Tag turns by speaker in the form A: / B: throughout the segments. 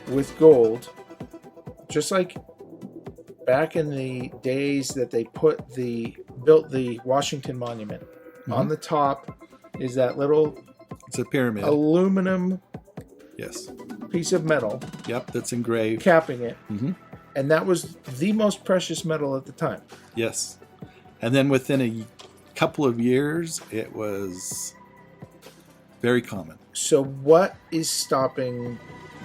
A: with gold, just like back in the days that they built the Washington Monument. On the top is that little
B: It's a pyramid.
A: aluminum
B: Yes.
A: piece of metal
B: Yep, that's engraved.
A: capping it.
B: Mm-hmm.
A: And that was the most precious metal at the time.
B: Yes. And then within a couple of years, it was very common.
A: So what is stopping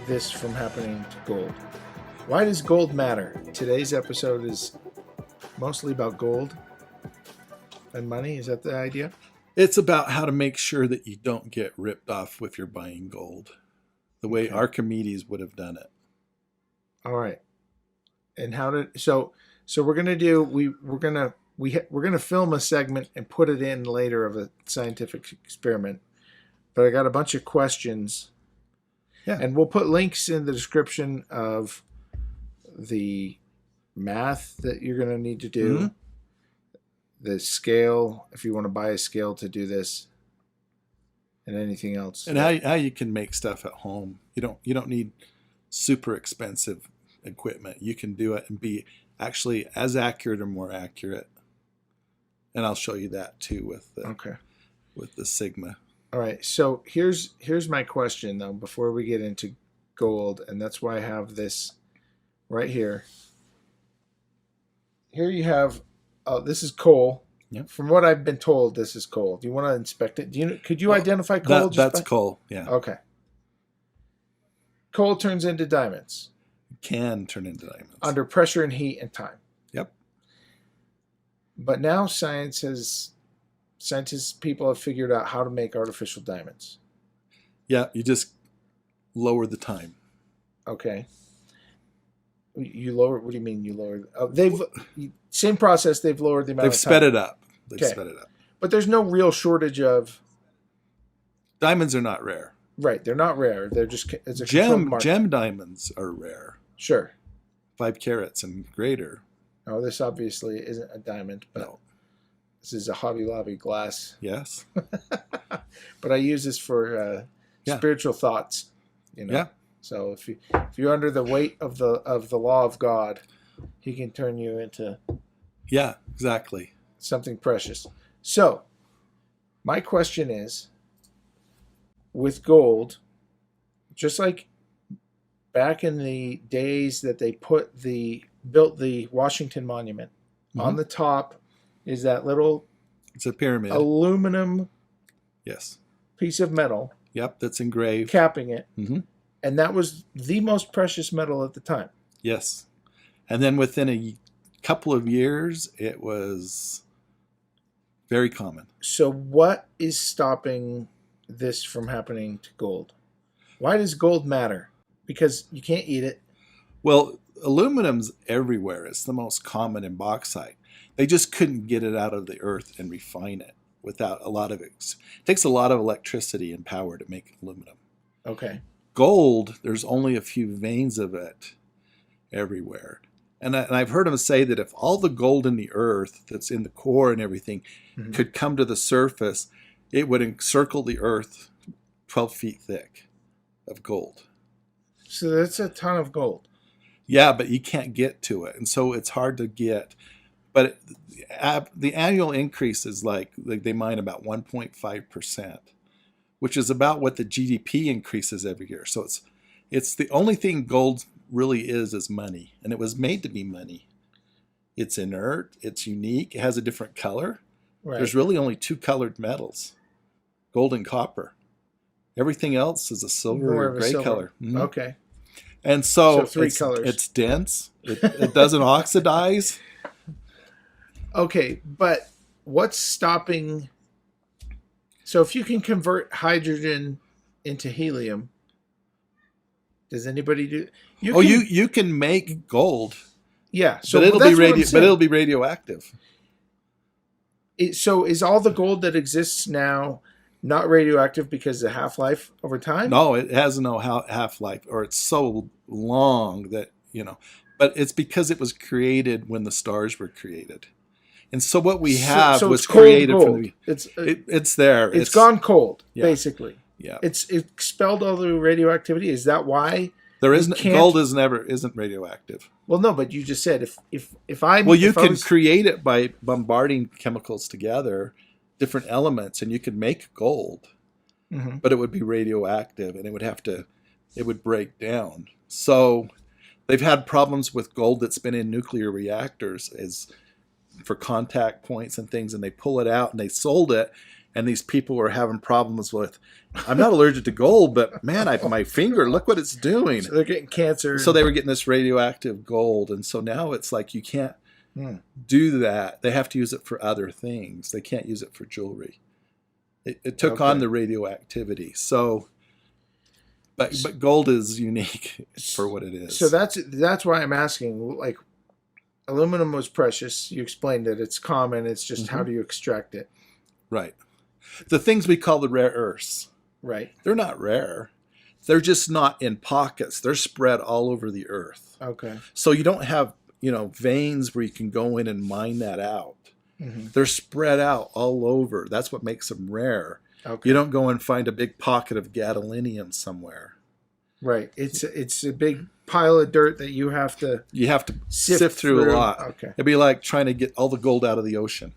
A: this from happening to gold? Why does gold matter? Today's episode is mostly about gold and money. Is that the idea?
B: It's about how to make sure that you don't get ripped off if you're buying gold, the way Archimedes would have done it.
A: All right. And how did so we're gonna do we're gonna film a segment and put it in later of a scientific experiment. But I got a bunch of questions.
B: Yeah.
A: And we'll put links in the description of the math that you're gonna need to do.
B: Mm-hmm.
A: The scale, if you want to buy a scale to do this, and anything else.
B: And how you can make stuff at home. You don't need super expensive equipment. You can do it and be actually as accurate or more accurate. And I'll show you that too with the Sigma.
A: All right. So here's my question though before we get into gold, and that's why I have this right here. Here you have this is coal.
B: Yep.
A: From what I've been told, this is coal. Do you want to inspect it? Could you identify coal?
B: That's coal. Yeah.
A: Okay. Coal turns into diamonds.
B: Can turn into diamonds
A: Under pressure and heat and time.
B: Yep.
A: But now people have figured out how to make artificial diamonds.
B: Yeah, you just lower the time.
A: Okay. You lower. What do you mean you lower? Same process. They've lowered the amount.
B: They've
A: of time.
B: sped it up. They've sped it up.
A: But there's no real shortage of
B: diamonds are not rare.
A: Right, they're not rare. They're just it's a
B: gem diamonds are rare.
A: Sure.
B: 5 carats and greater.
A: Oh, this obviously isn't a diamond, but
B: no. This
A: is a Hobby Lobby glass.
B: Yes.
A: But I use this for spiritual thoughts.
B: Yeah.
A: So if you're under the weight of the law of God, He can turn you into
B: exactly
A: something precious. So my question is, with gold, just like back in the days that they built the Washington Monument, on the top is that little
B: it's a pyramid
A: aluminum piece of metal.
B: Yep, that's engraved
A: capping it.
B: Mm-hmm.
A: And that was the most precious metal at the time.
B: Yes. And then within a couple of years, it was very common.
A: So what is stopping this from happening to gold? Why does gold matter? Because you can't eat it.
B: Well, aluminum's everywhere. It's the most common in bauxite. They just couldn't get it out of the earth and refine it without a lot of it. It takes a lot of electricity and power to make aluminum.
A: Okay.
B: Gold, there's only a few veins of it everywhere. And I've heard them say that if all the gold in the earth that's in the core and everything could come to the surface, it would encircle the earth 12 feet thick of gold.
A: So that's a ton of gold.
B: Yeah, but you can't get to it. And so it's hard to get. But the annual increase is like they mine about 1.5%, which is about what the GDP increases every year. So it's the only thing gold really is money. And it was made to be money. It's inert. It's unique. It has a different color. Right. There's really only 2 colored metals, gold and copper. Everything else is a silver or gray color. Mm-hmm.
A: Okay.
B: And so
A: 3 colors.
B: It's dense. It doesn't oxidize.
A: Okay, but what's stopping? So if you can convert hydrogen into helium, does anybody do?
B: You can make gold.
A: Yeah, so
B: but it'll be radioactive.
A: So is all the gold that exists now not radioactive because of half-life over time?
B: No, it has no half-life, or it's so long that, but it's because it was created when the stars were created. And so what we have was created from the... It's there.
A: It's gone cold,
B: yeah.
A: basically.
B: Yeah.
A: It's expelled all the radioactivity. Is that why
B: There
A: You
B: isn't
A: can't-
B: gold isn't radioactive.
A: Well, no, but you just said if I
B: Well, you
A: if I
B: can
A: was-
B: create it by bombarding chemicals together, different elements, and you could make gold,
A: Mhm.
B: but it would be radioactive and it would break down. So they've had problems with gold that's been in nuclear reactors as for contact points and things, and they pull it out and they sold it, and these people were having problems with, I'm not allergic to gold, but man, my finger, look what it's doing.
A: So they're getting cancer.
B: So they were getting this radioactive gold, and so now it's like you can't
A: Hmm.
B: do that. They have to use it for other things. They can't use it for jewelry. It took on
A: Okay.
B: the radioactivity. So, but gold is unique for what it is.
A: So that's why I'm asking. Like, aluminum was precious. You explained it. It's common. It's just how do you extract it?
B: right. The things we call the rare earths,
A: Right.
B: they're not rare. They're just not in pockets. They're spread all over the earth.
A: Okay.
B: So you don't have, veins where you can go in and mine that out.
A: Mm-hmm.
B: They're spread out all over. That's what makes them rare.
A: Okay.
B: You don't go and find a big pocket of gadolinium somewhere.
A: Right. It's a big pile of dirt that you have to
B: You have to
A: sift,
B: sift through a lot.
A: Okay.
B: It'd be like trying to get all the gold out of the ocean.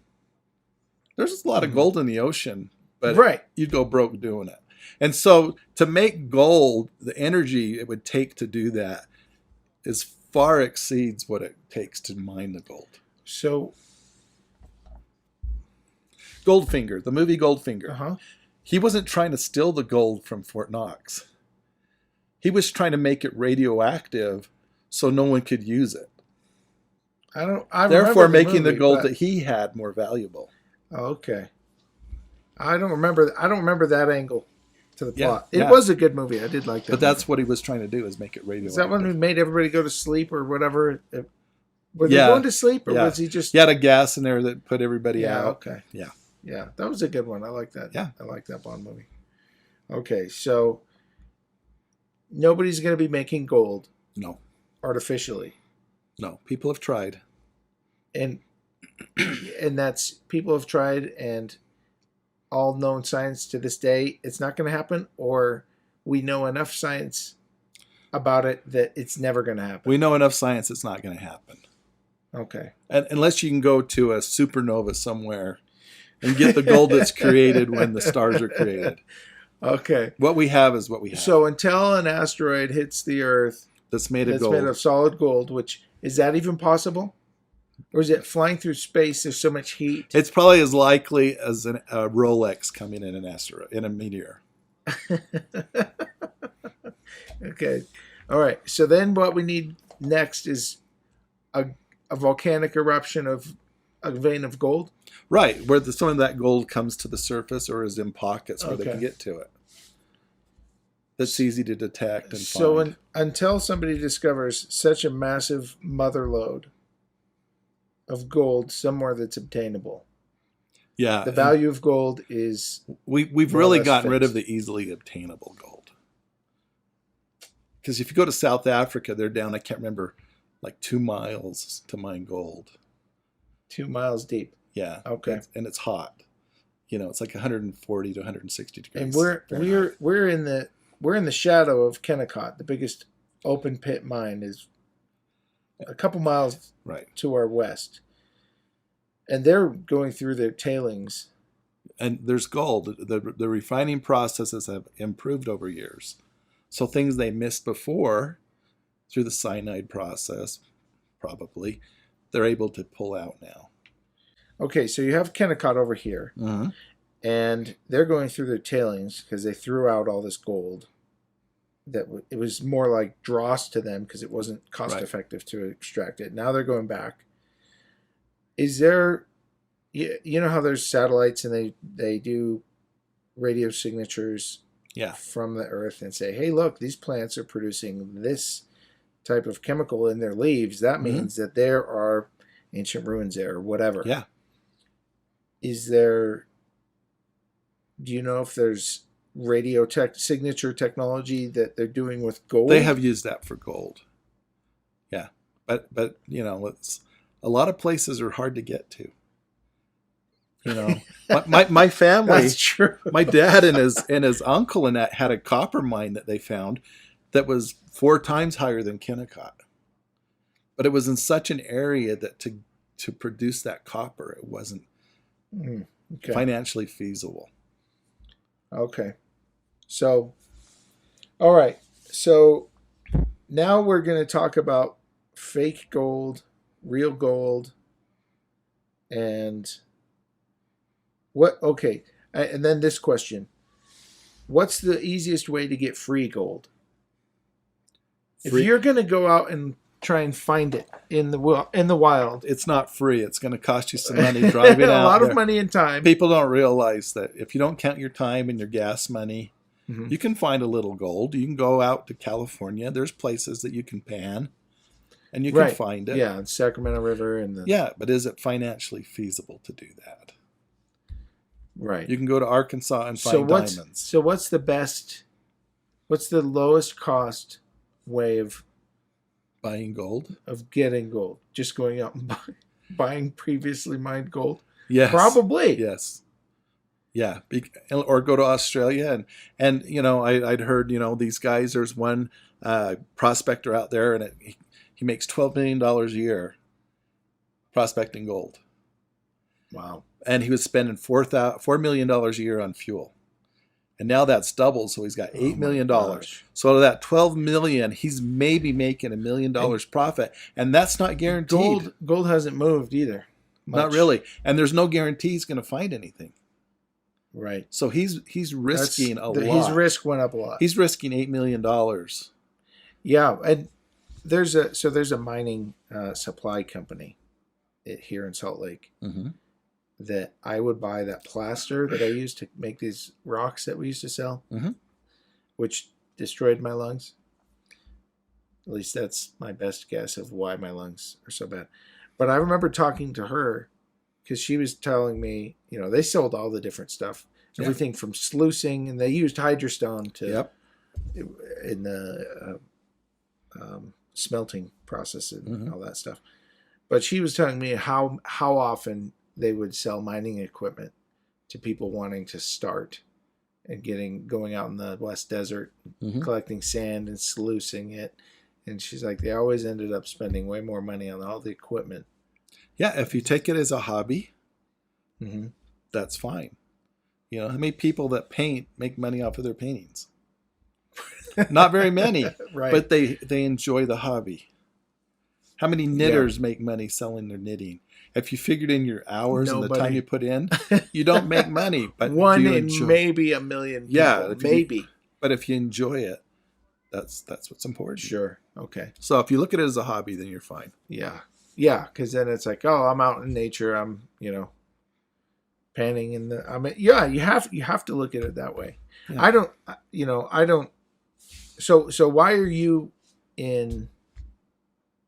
B: There's a lot of gold in the ocean, but
A: Right.
B: you'd go broke doing it. And so to make gold, the energy it would take to do that is far exceeds what it takes to mine the gold.
A: So.
B: Goldfinger, the movie Goldfinger.
A: Uh-huh.
B: He wasn't trying to steal the gold from Fort Knox. He was trying to make it radioactive so no one could use it.
A: I
B: Therefore,
A: remember
B: making the
A: movie,
B: gold
A: but-
B: that he had more valuable.
A: Oh, okay. I don't remember that angle to the
B: Yeah,
A: plot. It
B: yeah.
A: was a good movie. I did like that.
B: But that's what he was trying to do, is make it radioactive.
A: Is that when he made everybody go to sleep or whatever? Were they
B: Yeah.
A: going to sleep, or
B: Yeah.
A: was he just?
B: He had a gas in there that put everybody
A: Yeah.
B: out.
A: Okay.
B: Yeah.
A: Yeah, that was a good one. I like that.
B: Yeah.
A: I like that Bond movie. Okay, so nobody's going to be making gold
B: No,
A: artificially,
B: no. People have tried.
A: and that's people have tried, and all known science to this day, it's not going to happen, or we know enough science about it that it's never going to happen.
B: We know enough science, it's not going to happen.
A: Okay.
B: And unless you can go to a supernova somewhere and get the gold that's created when the stars are created.
A: Okay.
B: What we have is what we have.
A: So until an asteroid hits the Earth
B: that's made of
A: that's
B: gold.
A: made of solid gold, which is that even possible? Or is it flying through space? There's so much heat.
B: It's probably as likely as a Rolex coming in an asteroid, in a meteor.
A: Okay. All right. So then what we need next is a volcanic eruption of a vein of gold.
B: Right, where some of that gold comes to the surface or is in pockets where they
A: Okay.
B: can get to it. That's easy to detect and
A: So
B: find.
A: until somebody discovers such a massive mother lode of gold somewhere that's obtainable,
B: Yeah,
A: the value of gold is
B: we've
A: more or
B: really
A: less
B: gotten rid
A: fixed.
B: of the easily obtainable gold. Because if you go to South Africa, they're down, I can't remember, like 2 miles to mine gold.
A: 2 miles deep.
B: Yeah.
A: Okay.
B: And it's hot. It's like 140 to 160 degrees.
A: And
B: Fahrenheit.
A: we're in the shadow of Kennecott. The biggest open pit mine is a couple miles
B: Right.
A: to our west, and they're going through their tailings.
B: And there's gold. The refining processes have improved over years. So things they missed before through the cyanide process, probably, they're able to pull out now.
A: Okay, so you have Kennecott over here,
B: Mm-hmm.
A: and they're going through their tailings because they threw out all this gold. It was more like dross to them because it wasn't cost effective to extract it. Now they're going back. Is there, you know how there's satellites and they do radio signatures from the Earth and say, hey, look, these plants are producing this type of chemical in their leaves. That means that there are ancient ruins there or whatever.
B: Yeah.
A: Do you know if there's signature technology that they're doing with gold?
B: They have used that for gold. Yeah. But it's a lot of places are hard to get to. My family,
A: That's true.
B: my dad and his uncle and that had a copper mine that they found that was 4 times higher than Kennecott. But it was in such an area that to produce that copper, it wasn't
A: Okay.
B: financially feasible.
A: Okay. So, all right. So now we're going to talk about fake gold, real gold, and what, okay. And then this question. What's the easiest way to get free gold? If you're going to go out and try and find it in the wild,
B: It's not free. It's going to cost you some money driving out
A: a lot
B: there.
A: of money and time.
B: People don't realize that if you don't count your time and your gas money,
A: Mhm.
B: you can find a little gold. You can go out to California. There's places that you can pan, and you can
A: Right.
B: find it.
A: Yeah, Sacramento River and the
B: Yeah, but is it financially feasible to do that?
A: right.
B: You can go to Arkansas and
A: So
B: find
A: what's
B: diamonds.
A: so what's the best? What's the lowest cost way of
B: Buying gold?
A: getting gold? Just going out and buying previously mined gold?
B: Yes.
A: Probably.
B: Yes. Yeah. Or go to Australia and you know, I'd heard, you know, these guys, there's one prospector out there and he makes $12 million a year prospecting gold.
A: Wow.
B: And he was spending $4 million a year on fuel. And now that's doubled, so he's got $8 million.
A: gosh.
B: So out of that $12 million, he's maybe making $1 million profit, and that's not guaranteed.
A: Gold hasn't moved either.
B: Not
A: much.
B: really, and there's no guarantee he's going to find anything.
A: Right.
B: So he's risking a lot.
A: His risk went up a lot.
B: He's risking $8 million.
A: Yeah, and there's a mining supply company here in Salt Lake
B: Mm-hmm.
A: that I would buy that plaster that I used to make these rocks that we used to sell,
B: Mhm.
A: which destroyed my lungs. At least that's my best guess of why my lungs are so bad. But I remember talking to her because she was telling me, you know, they sold all the different stuff,
B: Yeah.
A: everything from sluicing, and they used hydrostone to
B: Yep.
A: in the smelting process and
B: Mhm.
A: all that stuff. But she was telling me how often they would sell mining equipment to people wanting to start and going out in the West Desert,
B: Mhm.
A: collecting sand and sluicing it. And she's like, they always ended up spending way more money on all the equipment.
B: Yeah, if you take it as a hobby,
A: Mm-hmm.
B: that's fine. You know, how many people that paint make money off of their paintings? Not very many,
A: Right.
B: but they enjoy the hobby. How many knitters make money selling their knitting? If you figured in your hours and the time
A: Nobody.
B: you put in, you don't make money. But
A: one
B: do you
A: in
B: enjoy,
A: maybe a million people.
B: Yeah, if you-
A: maybe.
B: but if you enjoy it, that's what's important.
A: Sure. Okay.
B: So if you look at it as a hobby, then you're fine.
A: Yeah. Yeah. Because then it's like, oh, I'm out in nature. I'm, panning in the. I mean, yeah. You have to look at it that way.
B: Yeah.
A: I don't. So why are you in?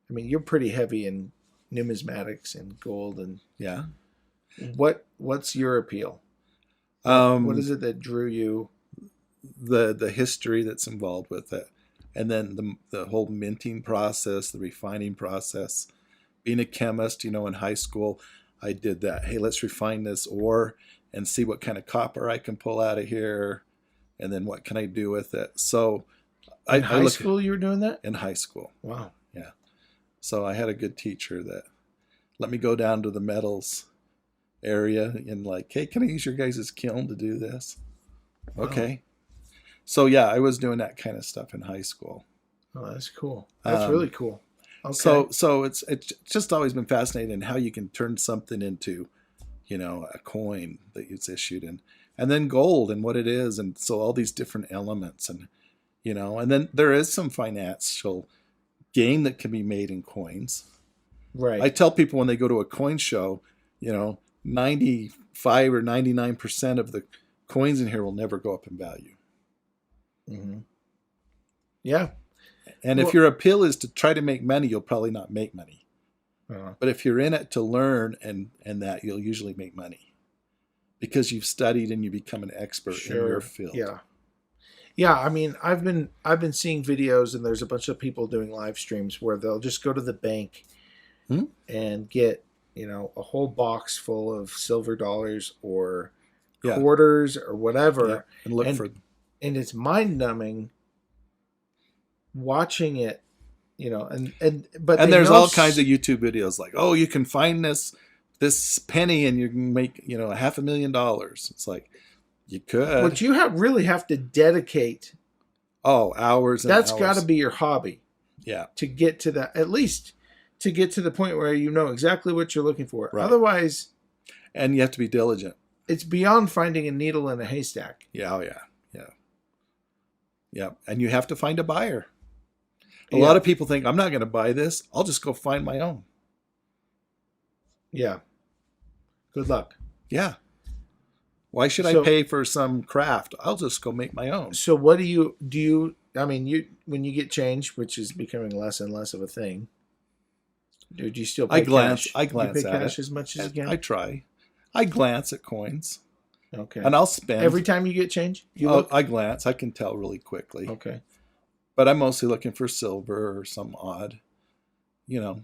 A: I mean, you're pretty heavy in numismatics and gold, and
B: Yeah.
A: what's your appeal? What is it that drew you?
B: The history that's involved with it, and then the whole minting process, the refining process. Being a chemist, in high school, I did that. Hey, let's refine this ore and see what kind of copper I can pull out of here, and then what can I do with it. So,
A: In high school, you were doing that?
B: in high school.
A: Wow.
B: So I had a good teacher that let me go down to the metals area and like, hey, can I use your guys' kiln to do this?
A: Wow.
B: Okay. So yeah, I was doing that kind of stuff in high school.
A: Oh, that's cool. That's really cool. Okay.
B: So it's just always been fascinating in how you can turn something into, a coin that is issued and then gold and what it is. And so all these different elements and then there is some financial gain that can be made in coins.
A: Right.
B: I tell people when they go to a coin show, 95 or 99% of the coins in here will never go up in value.
A: Mm-hmm. Yeah.
B: And if your appeal is to try to make money, you'll probably not make money. But if you're in it to learn and that, you'll usually make money because you've studied and you become an expert in your field.
A: Yeah. Yeah, I mean, I've been seeing videos, and there's a bunch of people doing live streams where they'll just go to the bank and get a whole box full of silver dollars or quarters or whatever,
B: and look for
A: and it's mind numbing watching it, but
B: And
A: they
B: there's
A: know
B: all kinds of YouTube videos like, oh, you can find this penny and you can make, $500,000. It's like, you could.
A: But you really have to dedicate.
B: Oh, hours and
A: That's
B: hours.
A: got to be your hobby.
B: Yeah.
A: To get to that, at least to get to the point where you know exactly what you're looking for.
B: Right.
A: Otherwise,
B: and you have to be diligent.
A: It's beyond finding a needle in a haystack.
B: Yeah, oh yeah. And you have to find a buyer. A lot of people think, I'm not going to buy this. I'll just go find my own.
A: Yeah. Good luck.
B: Yeah. Why should I pay for some craft? I'll just go make my own.
A: So what do you, I mean, when you get change, which is becoming less and less of a thing, do you still pay cash?
B: I glance
A: you pay
B: at
A: cash
B: it.
A: as much as you can?
B: I try. I glance at coins.
A: Okay.
B: And I'll spend.
A: Every time you get change? You look?
B: I glance. I can tell really quickly.
A: Okay.
B: But I'm mostly looking for silver or some odd,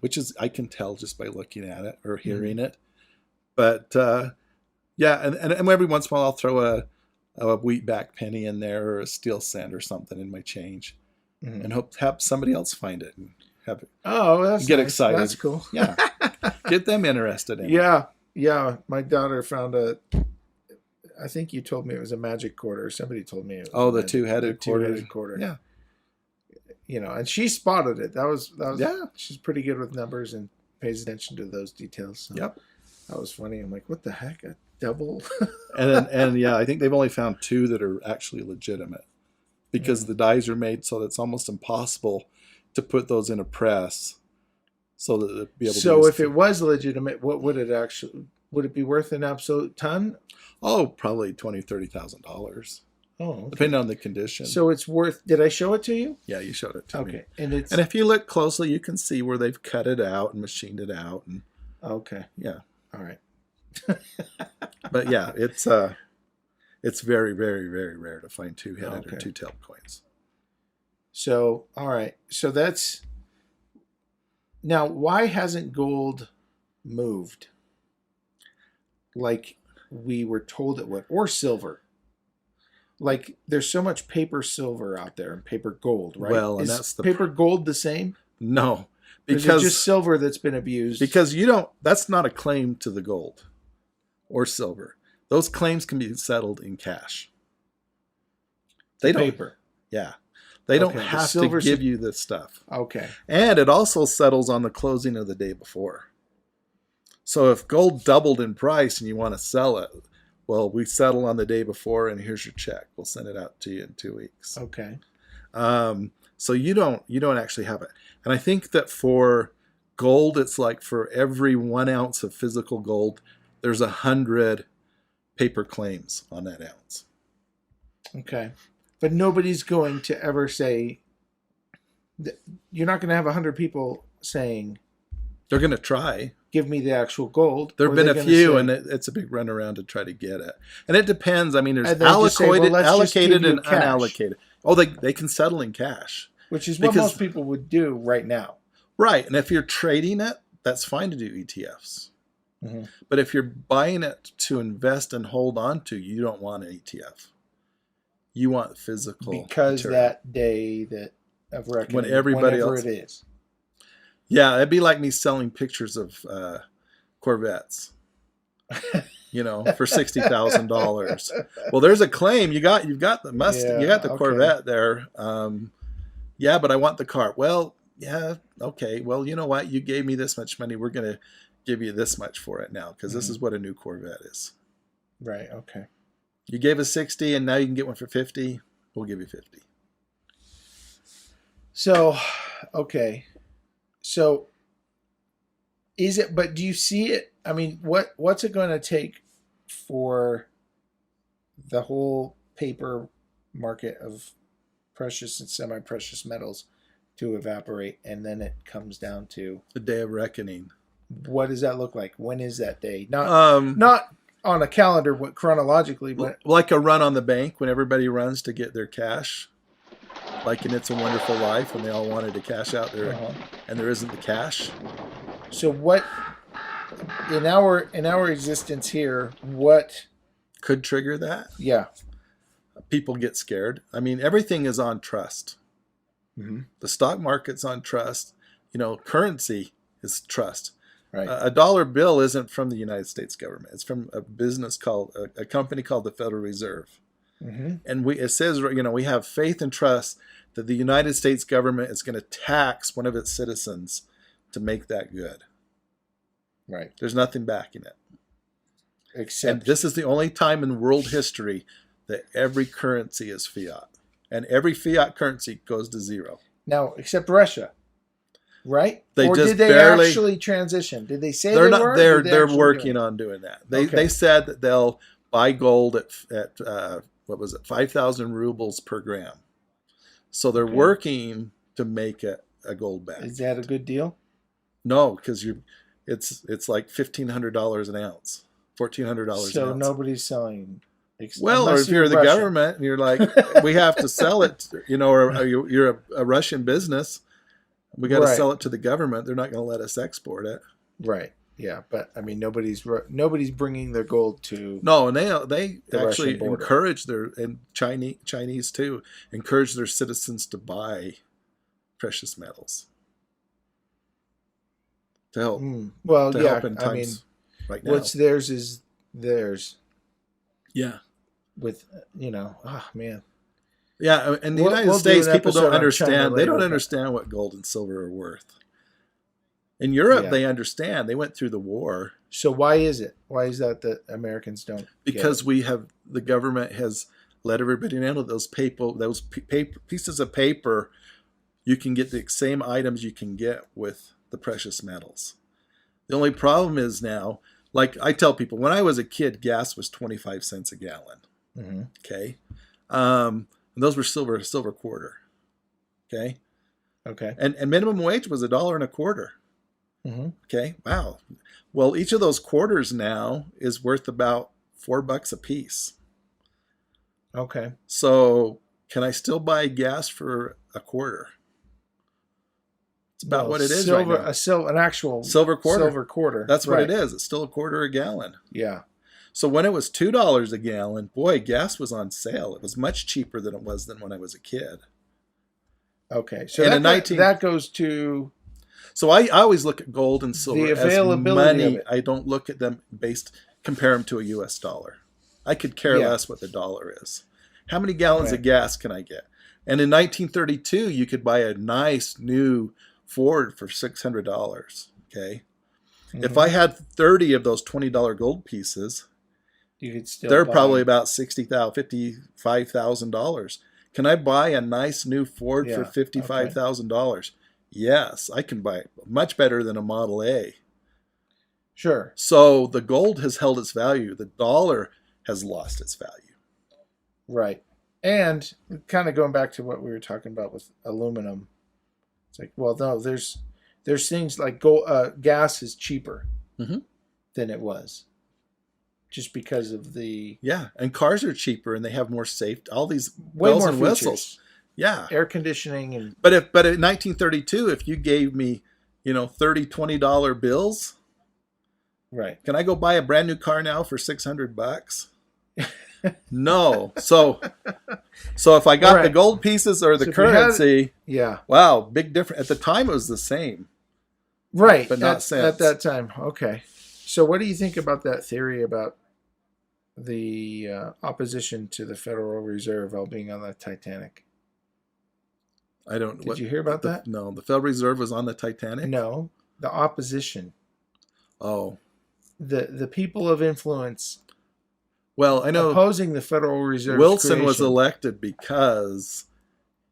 B: which is, I can tell just by looking at it or hearing it. But, and every once in a while I'll throw a wheatback penny in there or a steel cent or something in my change and have somebody else find it and have it.
A: Oh, that's
B: get
A: nice.
B: excited.
A: That's cool.
B: Yeah. Get them interested in it.
A: Yeah. My daughter found I think you told me it was a magic quarter. Somebody told me it was
B: the two-headed quarter.
A: Two-headed quarter.
B: Yeah.
A: And she spotted it. That was
B: yeah.
A: She's pretty good with numbers and pays attention to those details. So
B: yep.
A: That was funny. I'm like, what the heck? A double?
B: and I think they've only found 2 that are actually legitimate because the dies are made so that it's almost impossible to put those in a press so that they'll be able to.
A: So if it was legitimate, what would it be worth an absolute ton?
B: Oh, probably $20,000-$30,000.
A: Oh, okay.
B: Depending on the condition.
A: So it's worth. Did I show it to you?
B: Yeah, you showed it to me.
A: Okay, and
B: if you look closely, you can see where they've cut it out and machined it out. And
A: okay,
B: yeah,
A: all right.
B: But yeah, it's very, very, very rare to find 2-headed or 2-tailed coins.
A: So all right, so that's now. Why hasn't gold moved like we were told it would, or silver? Like, there's so much paper silver out there and paper gold, right?
B: Well, and
A: is
B: that's the
A: paper gold the same?
B: No,
A: because it's just silver that's been abused.
B: Because that's not a claim to the gold or silver. Those claims can be settled in cash.
A: Paper.
B: Yeah. They don't have to give you this stuff.
A: Okay.
B: And it also settles on the closing of the day before. So if gold doubled in price and you want to sell it, well, we settle on the day before, and here's your check. We'll send it out to you in 2 weeks.
A: Okay.
B: So you don't actually have it. And I think that for gold, it's like for every 1 ounce of physical gold, there's 100 paper claims on that ounce.
A: Okay. But nobody's going to ever say, you're not going to have 100 people saying,
B: they're going to try.
A: Give me the actual gold.
B: There have been a few, and it's a big runaround to try to get it. And it depends. I mean, there's allocated and unallocated. Oh, they can settle in cash.
A: Which is what most people would do right now.
B: Right. And if you're trading it, that's fine to do ETFs. Mm-hmm. But if you're buying it to invest and hold on to, you don't want an ETF. You want physical.
A: Because material. That day of reckoning,
B: when everybody else,
A: it is.
B: Yeah, it'd be like me selling pictures of Corvettes, for $60,000. Well, there's a claim. You got the Mustang, you got the Corvette there. Yeah, but I want the car. Well, yeah, okay. Well, you know what? You gave me this much money. We're gonna give you this much for it now because this is what a new Corvette is.
A: Right. Okay.
B: You gave us 60, and now you can get one for 50. We'll give you 50.
A: So, okay. So, is it? But do you see it? I mean, what's it going to take for the whole paper market of precious and semi-precious metals to evaporate, and then it comes down to
B: the day of reckoning?
A: What does that look like? When is that day? Not on a calendar, chronologically, but
B: like a run on the bank when everybody runs to get their cash. Like in It's a Wonderful Life when they all wanted to cash out there and there isn't the cash.
A: So what in our existence here, what
B: could trigger that?
A: Yeah.
B: People get scared. I mean, everything is on trust.
A: Mm-hmm.
B: The stock market's on trust. Currency is trust.
A: Right.
B: A dollar bill isn't from the United States government. It's from a company called the Federal Reserve.
A: Mm-hmm.
B: And it says, we have faith and trust that the United States government is going to tax one of its citizens to make that good.
A: Right.
B: There's nothing backing it.
A: Except
B: And this is the only time in world history that every currency is fiat. And every fiat currency goes to zero.
A: now, except Russia, right?
B: They
A: or
B: just
A: did they
B: barely-
A: actually transition? Did they say
B: They're
A: they
B: not.
A: were?
B: They're
A: Did they
B: they're
A: actually do
B: working
A: it?
B: on doing that.
A: Okay.
B: They said that they'll buy gold at what was it, 5,000 rubles per gram. So they're
A: Okay.
B: working to make it a gold back.
A: Is that a good deal?
B: No, because it's like $1,500 an ounce, $1,400
A: So
B: an ounce.
A: nobody's selling.
B: Well, or
A: unless
B: if you're the
A: Russian.
B: government and you're like, we have to sell it, or you're a Russian business, we got to
A: Right.
B: sell it to the government. They're not going to let us export it.
A: Right. Yeah, but I mean, nobody's bringing their gold to.
B: No, and they
A: The
B: actually
A: Russian border.
B: encourage and Chinese too, encourage their citizens to buy precious metals to help
A: Well, yeah.
B: help in
A: I mean,
B: times right now.
A: what's theirs is theirs.
B: Yeah.
A: With oh man.
B: Yeah, in the
A: We'll
B: United
A: do
B: States,
A: an
B: people
A: episode
B: don't
A: on
B: understand.
A: China
B: They
A: later,
B: don't
A: but-
B: understand what gold and silver are worth. In Europe,
A: Yeah.
B: they understand. They went through the war
A: So why is it? Why is that Americans don't?
B: because
A: get
B: the government has let everybody know those pieces of paper. You can get the same items you can get with the precious metals. The only problem is now, like I tell people, when I was a kid, gas was 25 cents a gallon.
A: it? Mhm.
B: Okay. And those were silver quarter. Okay.
A: Okay.
B: And minimum wage was $1.25.
A: Mm-hmm.
B: Okay. Wow. Well, each of those quarters now is worth about $4 a piece.
A: Okay.
B: So can I still buy gas for a quarter? It's about what it is right now.
A: An actual
B: Silver quarter.
A: Silver quarter.
B: That's what
A: Right.
B: it is. It's still a quarter a gallon.
A: Yeah.
B: So when it was $2 a gallon, boy, gas was on sale. It was much cheaper than it was when I was a kid.
A: Okay. So
B: And
A: that goes to
B: So I always look at gold and silver
A: The
B: as
A: availability
B: money.
A: of it.
B: I don't look at them compare them to a US dollar. I could care
A: Yeah.
B: less what the dollar is. How many gallons
A: Right.
B: of gas can I get? And in 1932, you could buy a nice new Ford for $600. Okay. If I had 30 of those $20 gold pieces,
A: you could still
B: they're
A: buy-
B: probably about $55,000. Can I buy a nice new Ford for
A: Yeah,
B: $55,000? Yes, I can buy it much better than a Model A.
A: Sure.
B: So the gold has held its value. The dollar has lost its value.
A: Right. And kind of going back to what we were talking about with aluminum, it's like, well, no, there's things like gas is cheaper
B: Mhm.
A: than it was, just because of the
B: Yeah, and cars are cheaper and they have more safety. All these
A: way
B: bells
A: more
B: and
A: features,
B: whistles. Yeah,
A: air conditioning, and
B: but in 1932, if you gave me, $30, $20 bills,
A: right.
B: can I go buy a brand new car now for $600? No. So if I got the
A: Right.
B: gold pieces or the
A: So if you had-
B: currency,
A: Yeah.
B: wow, big difference. At the time, it was the same.
A: Right.
B: But not
A: at
B: since.
A: that time. Okay. So what do you think about that theory about the opposition to the Federal Reserve all being on the Titanic?
B: I don't.
A: Did you hear about that?
B: No, the Federal Reserve was on the Titanic.
A: No, the opposition,
B: Oh,
A: the people of influence
B: well, I know
A: opposing the Federal Reserve.
B: Wilson was elected because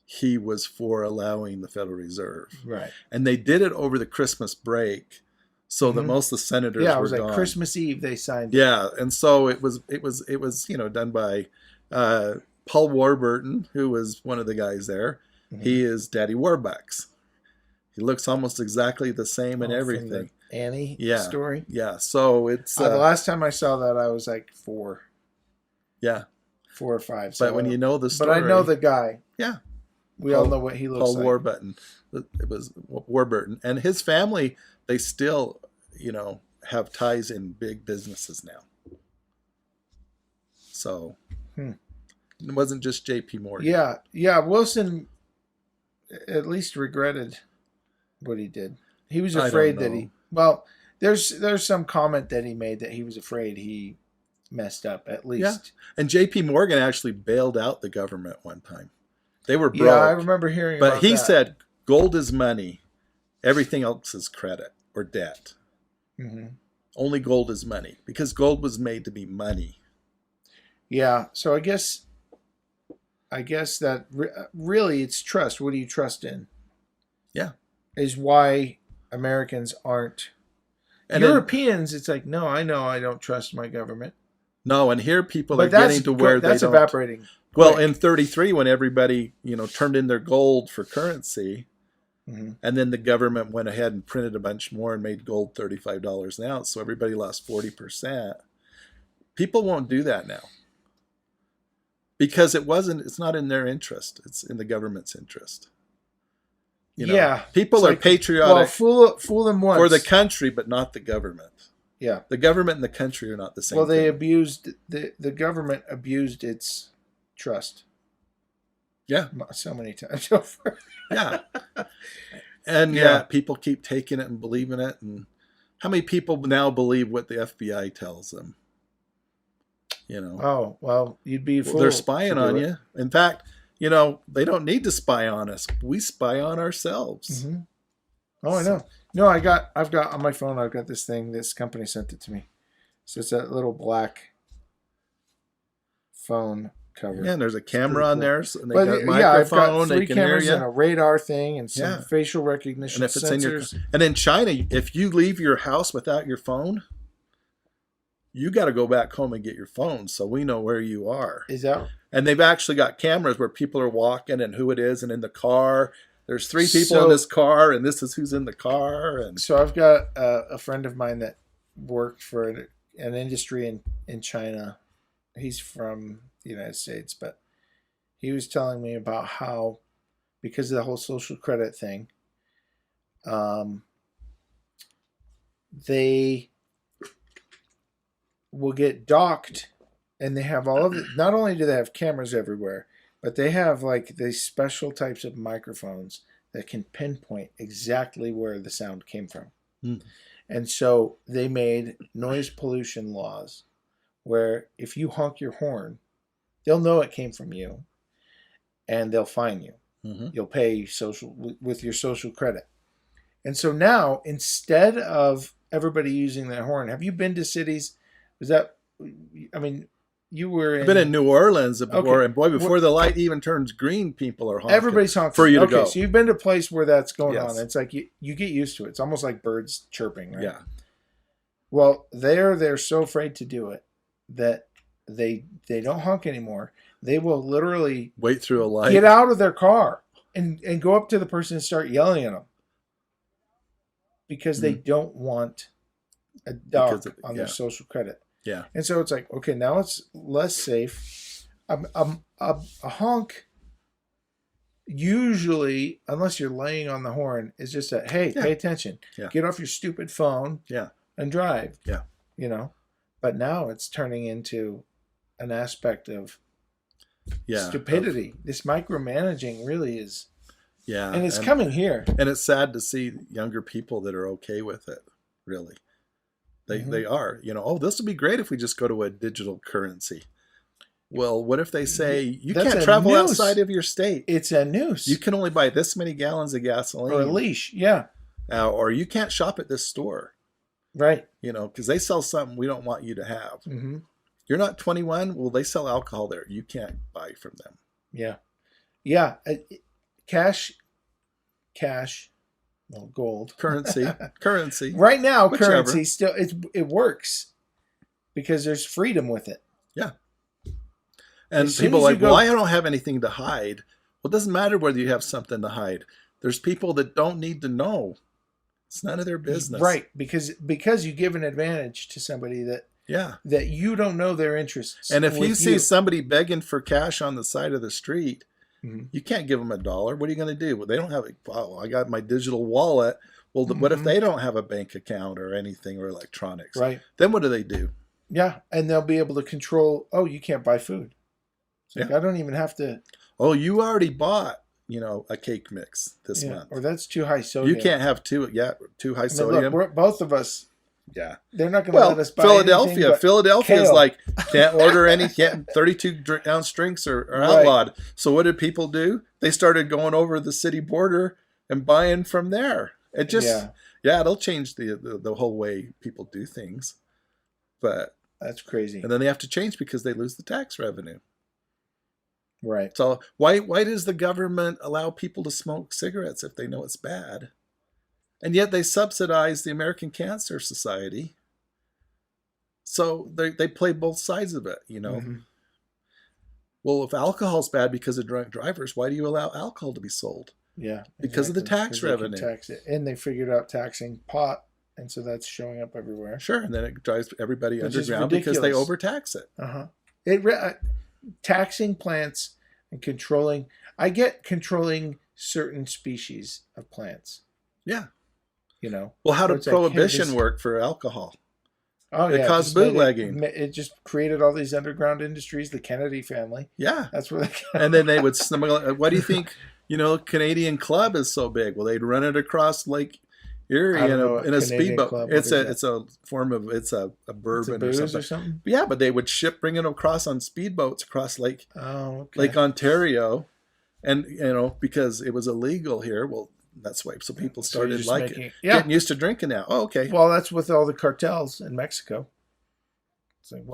B: he was for allowing the Federal Reserve,
A: right.
B: and they did it over the Christmas break, so that
A: Mhm.
B: most of the senators
A: Yeah, it
B: were
A: was like
B: gone.
A: Christmas Eve they signed it.
B: Yeah, and so it was done by Paul Warburton, who was one of the guys there.
A: Mhm.
B: He is Daddy Warbucks. He looks almost exactly the same and
A: Oh, from
B: everything.
A: the Annie
B: Yeah.
A: story.
B: Yeah, so it's
A: The last time I saw that, I was like 4 or 5. So
B: but when you know the
A: but
B: story,
A: I know the guy.
B: Yeah.
A: We all know what he looks
B: Paul
A: like.
B: Warburton. It was Warburton, and his family. They still, have ties in big businesses now. So it wasn't just J.P. Morgan.
A: Yeah. Wilson at least regretted what he did. He was
B: I don't
A: afraid that
B: know.
A: well, there's some comment that he made that he was afraid he messed up at least.
B: Yeah. And J.P. Morgan actually bailed out the government one time. They were broke.
A: Yeah, I remember hearing
B: but
A: about
B: he
A: that.
B: said gold is money. Everything else is credit or debt.
A: Mm-hmm.
B: Only gold is money because gold was made to be money.
A: Yeah, so I guess that really it's trust. What do you trust in?
B: Yeah.
A: Is why Americans aren't.
B: And
A: Europeans, it's like, no, I know I don't trust my government.
B: No, and here people
A: But
B: are getting to where
A: that's
B: they don't.
A: evaporating.
B: Well,
A: quick.
B: in 33, when everybody, turned in their gold for currency,
A: Mm-hmm.
B: and then the government went ahead and printed a bunch more and made gold $35 an ounce, so everybody lost 40%. People won't do that now. Because it's not in their interest. It's in the government's interest.
A: Yeah.
B: People
A: It's
B: are
A: like,
B: patriotic
A: well, fool them once.
B: for the country, but not the government.
A: Yeah.
B: The government and the country are not the same
A: Well, they
B: thing.
A: abused the government abused its trust.
B: Yeah.
A: So many times over.
B: Yeah. And
A: Yeah.
B: people keep taking it and believing it. And how many people now believe what the FBI tells them?
A: Oh, well, you'd be a fool.
B: They're spying
A: to do
B: on
A: it.
B: you. In fact, they don't need to spy on us. We spy on ourselves.
A: Mm-hmm. Oh, I know. No, I've got on my phone, I've got this thing. This company sent it to me. So it's that little black phone cover.
B: Yeah, and there's a camera on there, so and they
A: But
B: got a
A: I've
B: microphone.
A: got 3
B: they can hear
A: cameras
B: you.
A: and a radar thing and some
B: Yeah.
A: facial recognition
B: And if it's
A: sensors.
B: and in China, if you leave your house without your phone, you got to go back home and get your phone, so we know where you are.
A: Is that?
B: And they've actually got cameras where people are walking and who it is, and in the car. There's 3 people
A: So-
B: in this car, and this is who's in the car. And
A: So I've got a friend of mine that worked for an industry in China. He's from the United States, but he was telling me about how, because of the whole social credit thing, they will get docked, and they have all of it. Not only do they have cameras everywhere, but they have like these special types of microphones that can pinpoint exactly where the sound came from.
B: Mm.
A: And so they made noise pollution laws where if you honk your horn, they'll know it came from you and they'll fine you.
B: Mm-hmm.
A: You'll pay with your social credit. And so now, instead of everybody using their horn, have you been to cities? You were in...
B: I've been in New Orleans before,
A: Okay.
B: and boy, before the light even turns green, people are honking.
A: Everybody's honking
B: for you to
A: okay,
B: go.
A: So you've been to a place where that's going
B: Yes.
A: on. It's like you get used to it. It's almost like birds chirping, right?
B: Yeah.
A: Well, they're so afraid to do it that they don't honk anymore. They will literally
B: Wait through a light.
A: get out of their car and go up to the person and start yelling at them because they don't want a dock on their social credit.
B: Yeah.
A: And so it's like, okay, now it's less safe. A honk, usually, unless you're laying on the horn, is just a, hey, pay attention.
B: Yeah.
A: Get off your stupid phone and drive.
B: Yeah.
A: But now it's turning into an aspect of
B: Yeah.
A: stupidity. This micromanaging really is.
B: Yeah.
A: And it's coming here.
B: And it's sad to see younger people that are okay with it, really. They are. This would be great if we just go to a digital currency. Well, what if they say you
A: That's
B: can't
A: a
B: travel
A: noose.
B: outside of your state?
A: It's a noose.
B: You can only buy this many gallons of gasoline.
A: Or a leash. Yeah.
B: Or you can't shop at this store.
A: Right.
B: Because they sell something we don't want you to have.
A: Mm-hmm.
B: You're not 21. Well, they sell alcohol there. You can't buy from them.
A: Yeah. Yeah. Cash. Well, gold.
B: Currency.
A: Right now,
B: Whichever.
A: currency still it works because there's freedom with it.
B: Yeah. And
A: As soon
B: people
A: as
B: are
A: you
B: like,
A: go-
B: well, I don't have anything to hide. Well, it doesn't matter whether you have something to hide. There's people that don't need to know. It's none of their business.
A: Right. Because you give an advantage to somebody that you don't know their interests.
B: And if you
A: with
B: see somebody begging for cash on the side of the street,
A: Mhm.
B: you can't give them $1. What are you going to do? Well, they don't have I got my digital wallet. Well, what if they don't have a bank account or anything or electronics?
A: Right.
B: Then what do they do?
A: Yeah. And they'll be able to control, you can't buy food. It's like, I don't even have to.
B: Oh, you already bought. a cake mix this month.
A: Or that's too high sodium.
B: You can't have too high
A: Look,
B: sodium.
A: both of us.
B: Yeah.
A: They're not going to let us buy
B: Philadelphia.
A: anything
B: Philadelphia is
A: kale.
B: like, can't order any, 32-ounce drinks are outlawed. So what did people do? They started going over the city border and buying from there. It just, it'll change the whole way people do things. But
A: that's crazy.
B: And then they have to change because they lose the tax revenue.
A: Right.
B: So why does the government allow people to smoke cigarettes if they know it's bad? And yet they subsidize the American Cancer Society. So they play both sides of it,
A: Mm-hmm.
B: Well, if alcohol's bad because of drunk drivers, why do you allow alcohol to be sold?
A: Yeah.
B: Because of the tax revenue.
A: Tax it. And they figured out taxing pot. And so that's showing up everywhere.
B: Sure. And then it drives everybody
A: Which is
B: underground because they overtax it.
A: Taxing plants and controlling. I get controlling certain species of plants.
B: Yeah.
A: Well,
B: how did prohibition work for alcohol?
A: Oh,
B: it caused bootlegging.
A: It just created all these underground industries. The Kennedy family.
B: Yeah.
A: That's where they
B: and then they would smuggle. What do you think? Canadian Club is so big. Well, they'd run it across Lake Erie in a speedboat. It's a form of a bourbon or something. Yeah, but they would bring it across on speedboats across Lake Ontario, and because it was illegal here. Well, that's why. So people started getting used to drinking now. Oh, okay.
A: Well, that's with all the cartels in Mexico. It's like,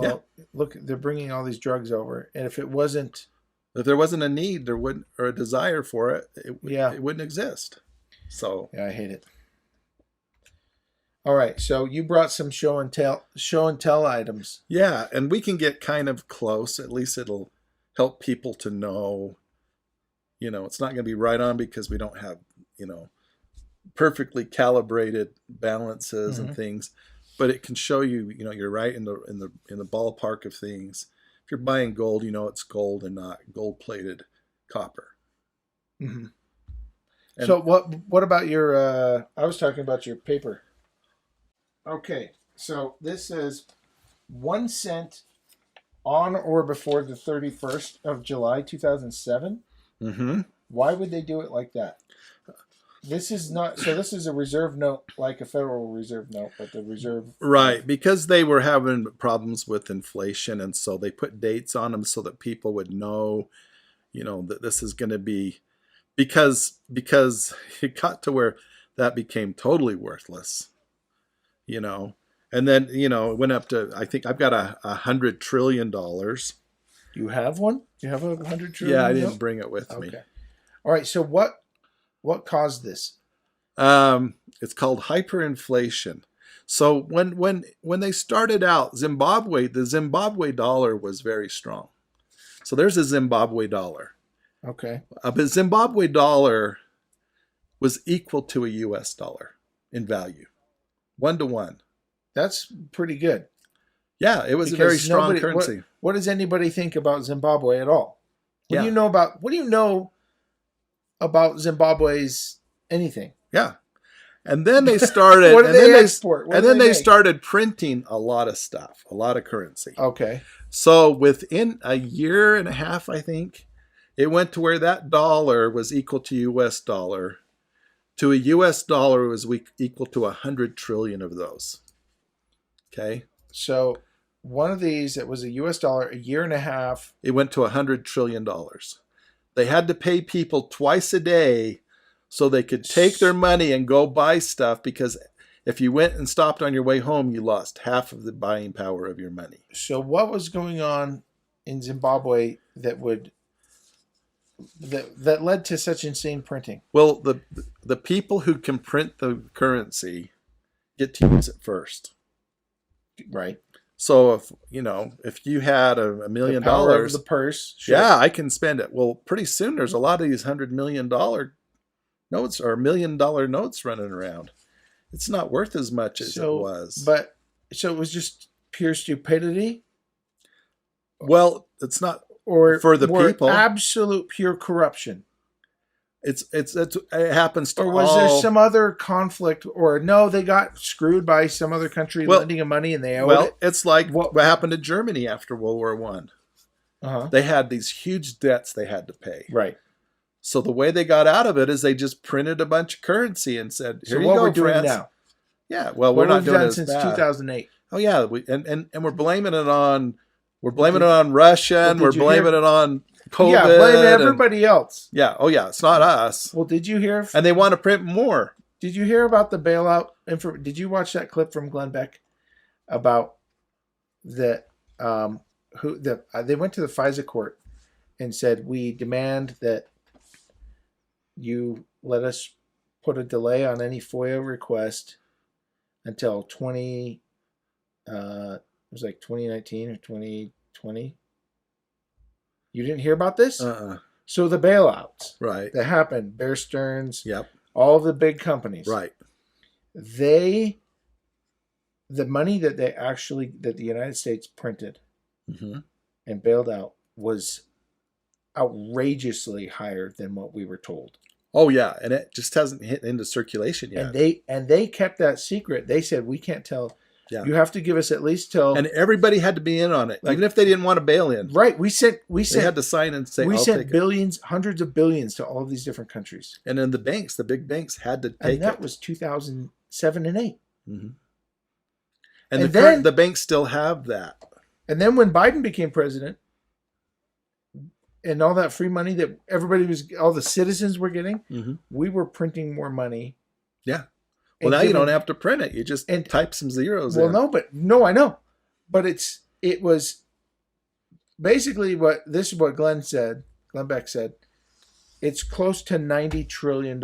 A: look, they're bringing all these drugs over, and if there wasn't a need, there wouldn't, or a desire for it, it wouldn't exist. So I hate it. All right, so you brought some show and tell items.
B: Yeah, and we can get kind of close. At least it'll help people to know. It's not going to be right on because we don't have perfectly calibrated balances and things, but it can show you you're right in the ballpark of things. If you're buying gold, it's gold and not gold-plated copper.
A: Mm-hmm. So what about your? I was talking about your paper. Okay, so this is 1 cent on or before the 31st of July 2007.
B: Mm-hmm.
A: Why would they do it like that? This is not. So this is a reserve note, like a Federal Reserve note, but the reserve.
B: Right, because they were having problems with inflation, and so they put dates on them so that people would know, that this is going to be, because it got to where that became totally worthless, and then it went up to, I think I've got $100 trillion.
A: You have one? You have $100 trillion?
B: Yeah, I didn't bring it with me.
A: All right. So what caused this?
B: It's called hyperinflation. So when they started out, the Zimbabwe dollar was very strong. So there's a Zimbabwe dollar.
A: Okay.
B: But Zimbabwe dollar was equal to a U.S. dollar in value, 1-to-1. That's
A: pretty good.
B: Yeah, it was a very strong currency.
A: What does anybody think about Zimbabwe at all? What do you know about Zimbabwe's anything?
B: Yeah. And then they started
A: what do they export?
B: And then they started printing a lot of stuff, a lot of currency.
A: Okay.
B: So within a year and a half, I think, it went to where that dollar was equal to US dollar. To a US dollar was equal to 100 trillion of those. Okay.
A: So one of these, it was a US dollar, a year and a half.
B: It went to $100 trillion. They had to pay people twice a day so they could take their money and go buy stuff, because if you went and stopped on your way home, you lost half of the buying power of your money.
A: So what was going on in Zimbabwe that led to such insane printing?
B: Well, the people who can print the currency get to use it first.
A: Right.
B: So if you had $1 million,
A: the power of the purse, sure.
B: Yeah, I can spend it. Well, pretty soon there's a lot of these $100 million notes or $1 million notes running around. It's not worth as much as it was.
A: So it was just pure stupidity.
B: Well, it's not,
A: or
B: for the people.
A: Absolute pure corruption.
B: It happens to all.
A: Or was there some other conflict? Or no, they got screwed by some other country lending them money and they owed it?
B: It's like what happened to Germany after World War I.
A: Uh-huh.
B: They had these huge debts they had to pay.
A: Right.
B: So the way they got out of it is they just printed a bunch of currency and said, "Here
A: So
B: you
A: what
B: go,
A: we're doing
B: friends."
A: now?
B: Yeah, well,
A: What
B: we're not
A: we've
B: doing
A: done
B: it
A: since
B: bad.
A: 2008.
B: Oh yeah, and we're blaming it on Russia, and we're
A: did you
B: blaming
A: hear-
B: it on COVID.
A: Yeah, blame
B: and-
A: everybody else.
B: yeah, oh yeah, it's not us.
A: Well, did you hear?
B: And they want to print more.
A: Did you hear about the bailout? Did you watch that clip from Glenn Beck about the they went to the FISA court and said, we demand that you let us put a delay on any FOIA request until it was like 2019 or 2020. You didn't hear about this? So the bailouts
B: Right.
A: that happened, Bear Stearns,
B: Yep.
A: all the big companies,
B: Right.
A: the money that the United States printed
B: Mm-hmm.
A: and bailed out was outrageously higher than what we were told.
B: Oh yeah, and it just hasn't hit into circulation yet.
A: And they kept that secret. They said, we can't tell.
B: Yeah.
A: You have to give us at least till.
B: And everybody had to be in on it,
A: Like-
B: even if they didn't want to bail in.
A: Right. We
B: They
A: sent
B: had to sign and say,
A: we
B: "I'll
A: sent
B: take it."
A: billions, hundreds of billions to all of these different countries.
B: And then the big banks had to take
A: And that
B: it.
A: was 2007 and 8.
B: Mm-hmm.
A: And
B: And the banks still have that.
A: And then when Biden became president and all that free money that all the citizens were getting,
B: Mm-hmm.
A: we were printing more money.
B: Yeah.
A: And
B: Well, now you
A: giving-
B: don't have to print it. You just type some zeros
A: Well,
B: in.
A: no, I know. But it was basically this is what Glenn Beck said. It's close to $90 trillion.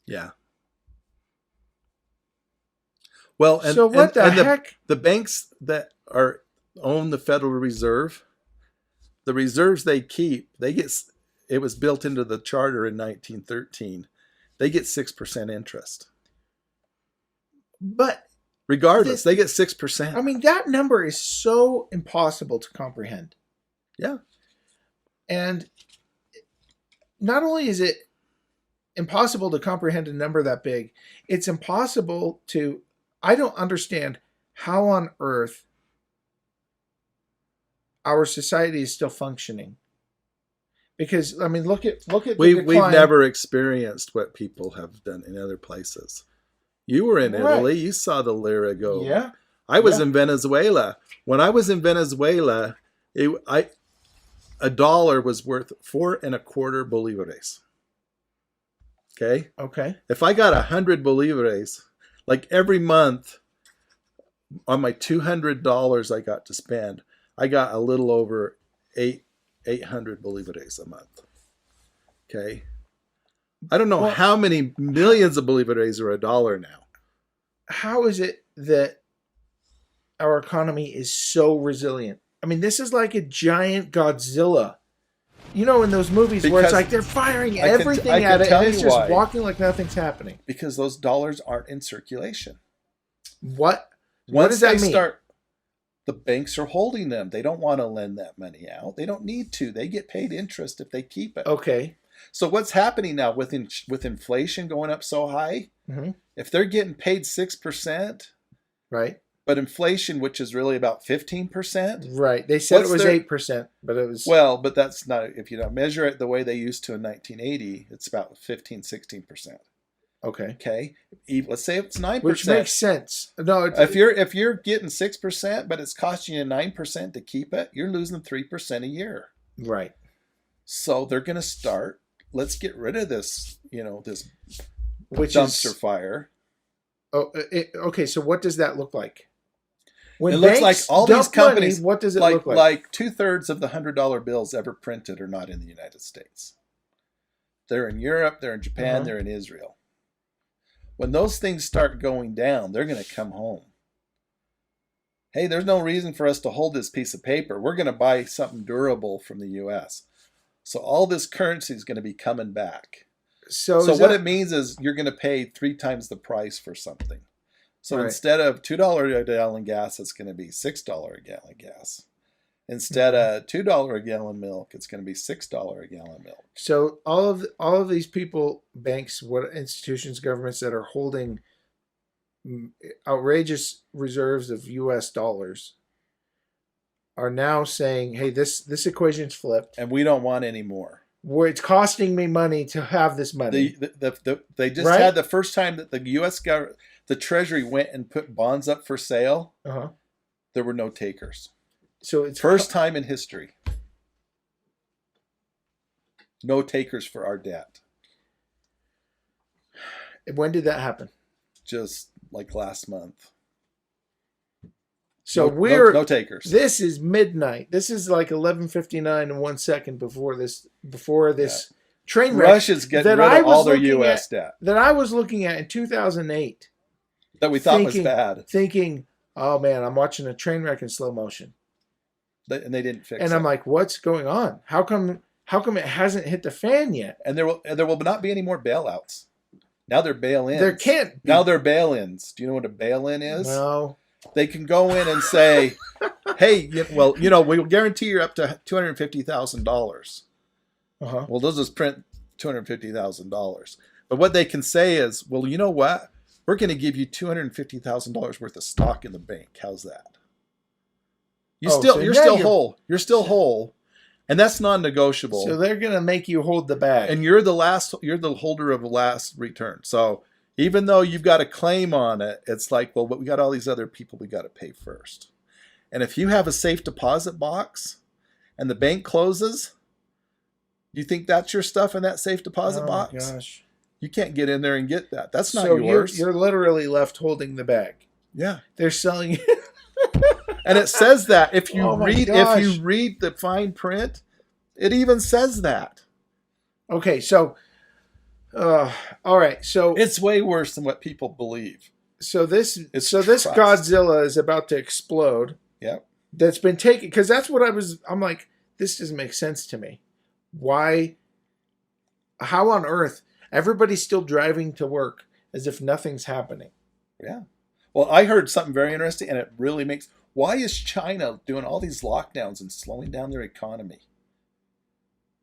B: Yeah. Well, and
A: So what
B: and
A: the heck?
B: The banks that own the Federal Reserve, the reserves they keep, it was built into the charter in 1913. They get 6% interest.
A: But
B: Regardless, they get 6%.
A: I mean, that number is so impossible to comprehend.
B: Yeah.
A: And not only is it impossible to comprehend a number that big, it's impossible to. I don't understand how on earth our society is still functioning. Because I mean, look at
B: We've never experienced what people have done in other places. You were in
A: Right.
B: Italy. You saw the lira go.
A: Yeah.
B: I was
A: Yeah.
B: in Venezuela. When I was in Venezuela, a dollar was worth 4.25 bolívares. Okay.
A: Okay.
B: If I got 100 bolívares, like every month on my $200 I got to spend, I got a little over 800 bolívares a month. Okay. I don't know
A: Well,
B: how many millions of bolívares are a dollar now.
A: How is it that our economy is so resilient? I mean, this is like a giant Godzilla. You know, in those movies where it's
B: Because
A: like they're firing
B: I can
A: everything
B: tell
A: at it and
B: you
A: it's just
B: why.
A: walking like nothing's happening.
B: Because those dollars aren't in circulation.
A: What
B: Once
A: does that
B: they
A: mean?
B: start, the banks are holding them. They don't want to lend that money out. They don't need to. They get paid interest if they keep it.
A: Okay.
B: So what's happening now with inflation going up so high?
A: Mhm.
B: If they're getting paid 6%,
A: Right.
B: but inflation, which is really about 15%,
A: Right. They said
B: What's
A: it was
B: their-
A: 8%, but it was
B: well, but that's not, if you don't measure it the way they used to in 1980, it's about 15, 16%.
A: okay.
B: Okay. Let's say it's 9%.
A: Which makes sense. No,
B: if you're getting 6%, but it's costing you 9% to keep it, you're losing 3% a year.
A: right.
B: So they're going to start. Let's get rid of this, this
A: Which
B: dumpster
A: is
B: fire.
A: okay. So what does that look like? When
B: It looks like
A: banks
B: all these
A: dump money,
B: companies,
A: what does it
B: like
A: look like?
B: like 2/3 of the $100 bills ever printed are not in the United States. They're in Europe, they're in Japan,
A: Uh-huh.
B: they're in Israel. When those things start going down, they're going to come home. Hey, there's no reason for us to hold this piece of paper. We're going to buy something durable from the U.S. So all this currency is going to be coming back.
A: So
B: So
A: is
B: what
A: that-
B: it means is you're going to pay 3 times the price for something. So
A: Right.
B: instead of $2 a gallon gas, it's going to be $6 a gallon gas. Instead of $2 a gallon milk, it's going to be $6 a gallon milk.
A: So all of these people, banks, what institutions, governments that are holding outrageous reserves of U.S. dollars are now saying, "Hey, this equation's flipped.
B: And we don't want any more.
A: where it's costing me money to have this money.
B: They just
A: Right?
B: had the first time that the U.S. government, the Treasury went and put bonds up for sale.
A: Uh-huh.
B: There were no takers.
A: So it's
B: First time in history. No takers for our debt.
A: When did that happen?
B: Just like last month.
A: So
B: no takers.
A: This is midnight. This is like 11:59 and 1 second before this train wreck
B: Russia's getting rid of all their U.S. debt
A: that I was looking at in 2008.
B: That we thought was bad.
A: Thinking, oh man, I'm watching a train wreck in slow motion.
B: And they didn't fix it.
A: And I'm like, what's going on? How come it hasn't hit the fan yet?
B: And there will not be any more bailouts. Now they're bail-ins.
A: There can't be.
B: Now they're bail-ins. Do you know what a bail-in is?
A: No.
B: They can go in and say, hey, we'll guarantee you're up to $250,000.
A: Uh-huh.
B: Well, they'll just print $250,000. But what they can say is, well, you know what? We're going to give you $250,000 worth of stock in the bank. How's that? You're still whole. You're still whole. And that's non-negotiable.
A: So they're going to make you hold the bag.
B: And you're the holder of the last return. So even though you've got a claim on it, it's like, well, but we got all these other people we got to pay first. And if you have a safe deposit box and the bank closes, you think that's your stuff in that safe deposit box?
A: Oh my gosh.
B: You can't get in there and get that. That's not yours.
A: You're literally left holding the bag.
B: Yeah.
A: They're selling it.
B: And it says that if you read the fine print, it even says that.
A: Okay, so all right, so
B: it's way worse than what people believe.
A: So this Godzilla is about to explode.
B: Yep.
A: That's been taken because that's what I'm like, this doesn't make sense to me. Why? How on earth everybody's still driving to work as if nothing's happening?
B: Yeah. Well, I heard something very interesting, and it really makes. Why is China doing all these lockdowns and slowing down their economy?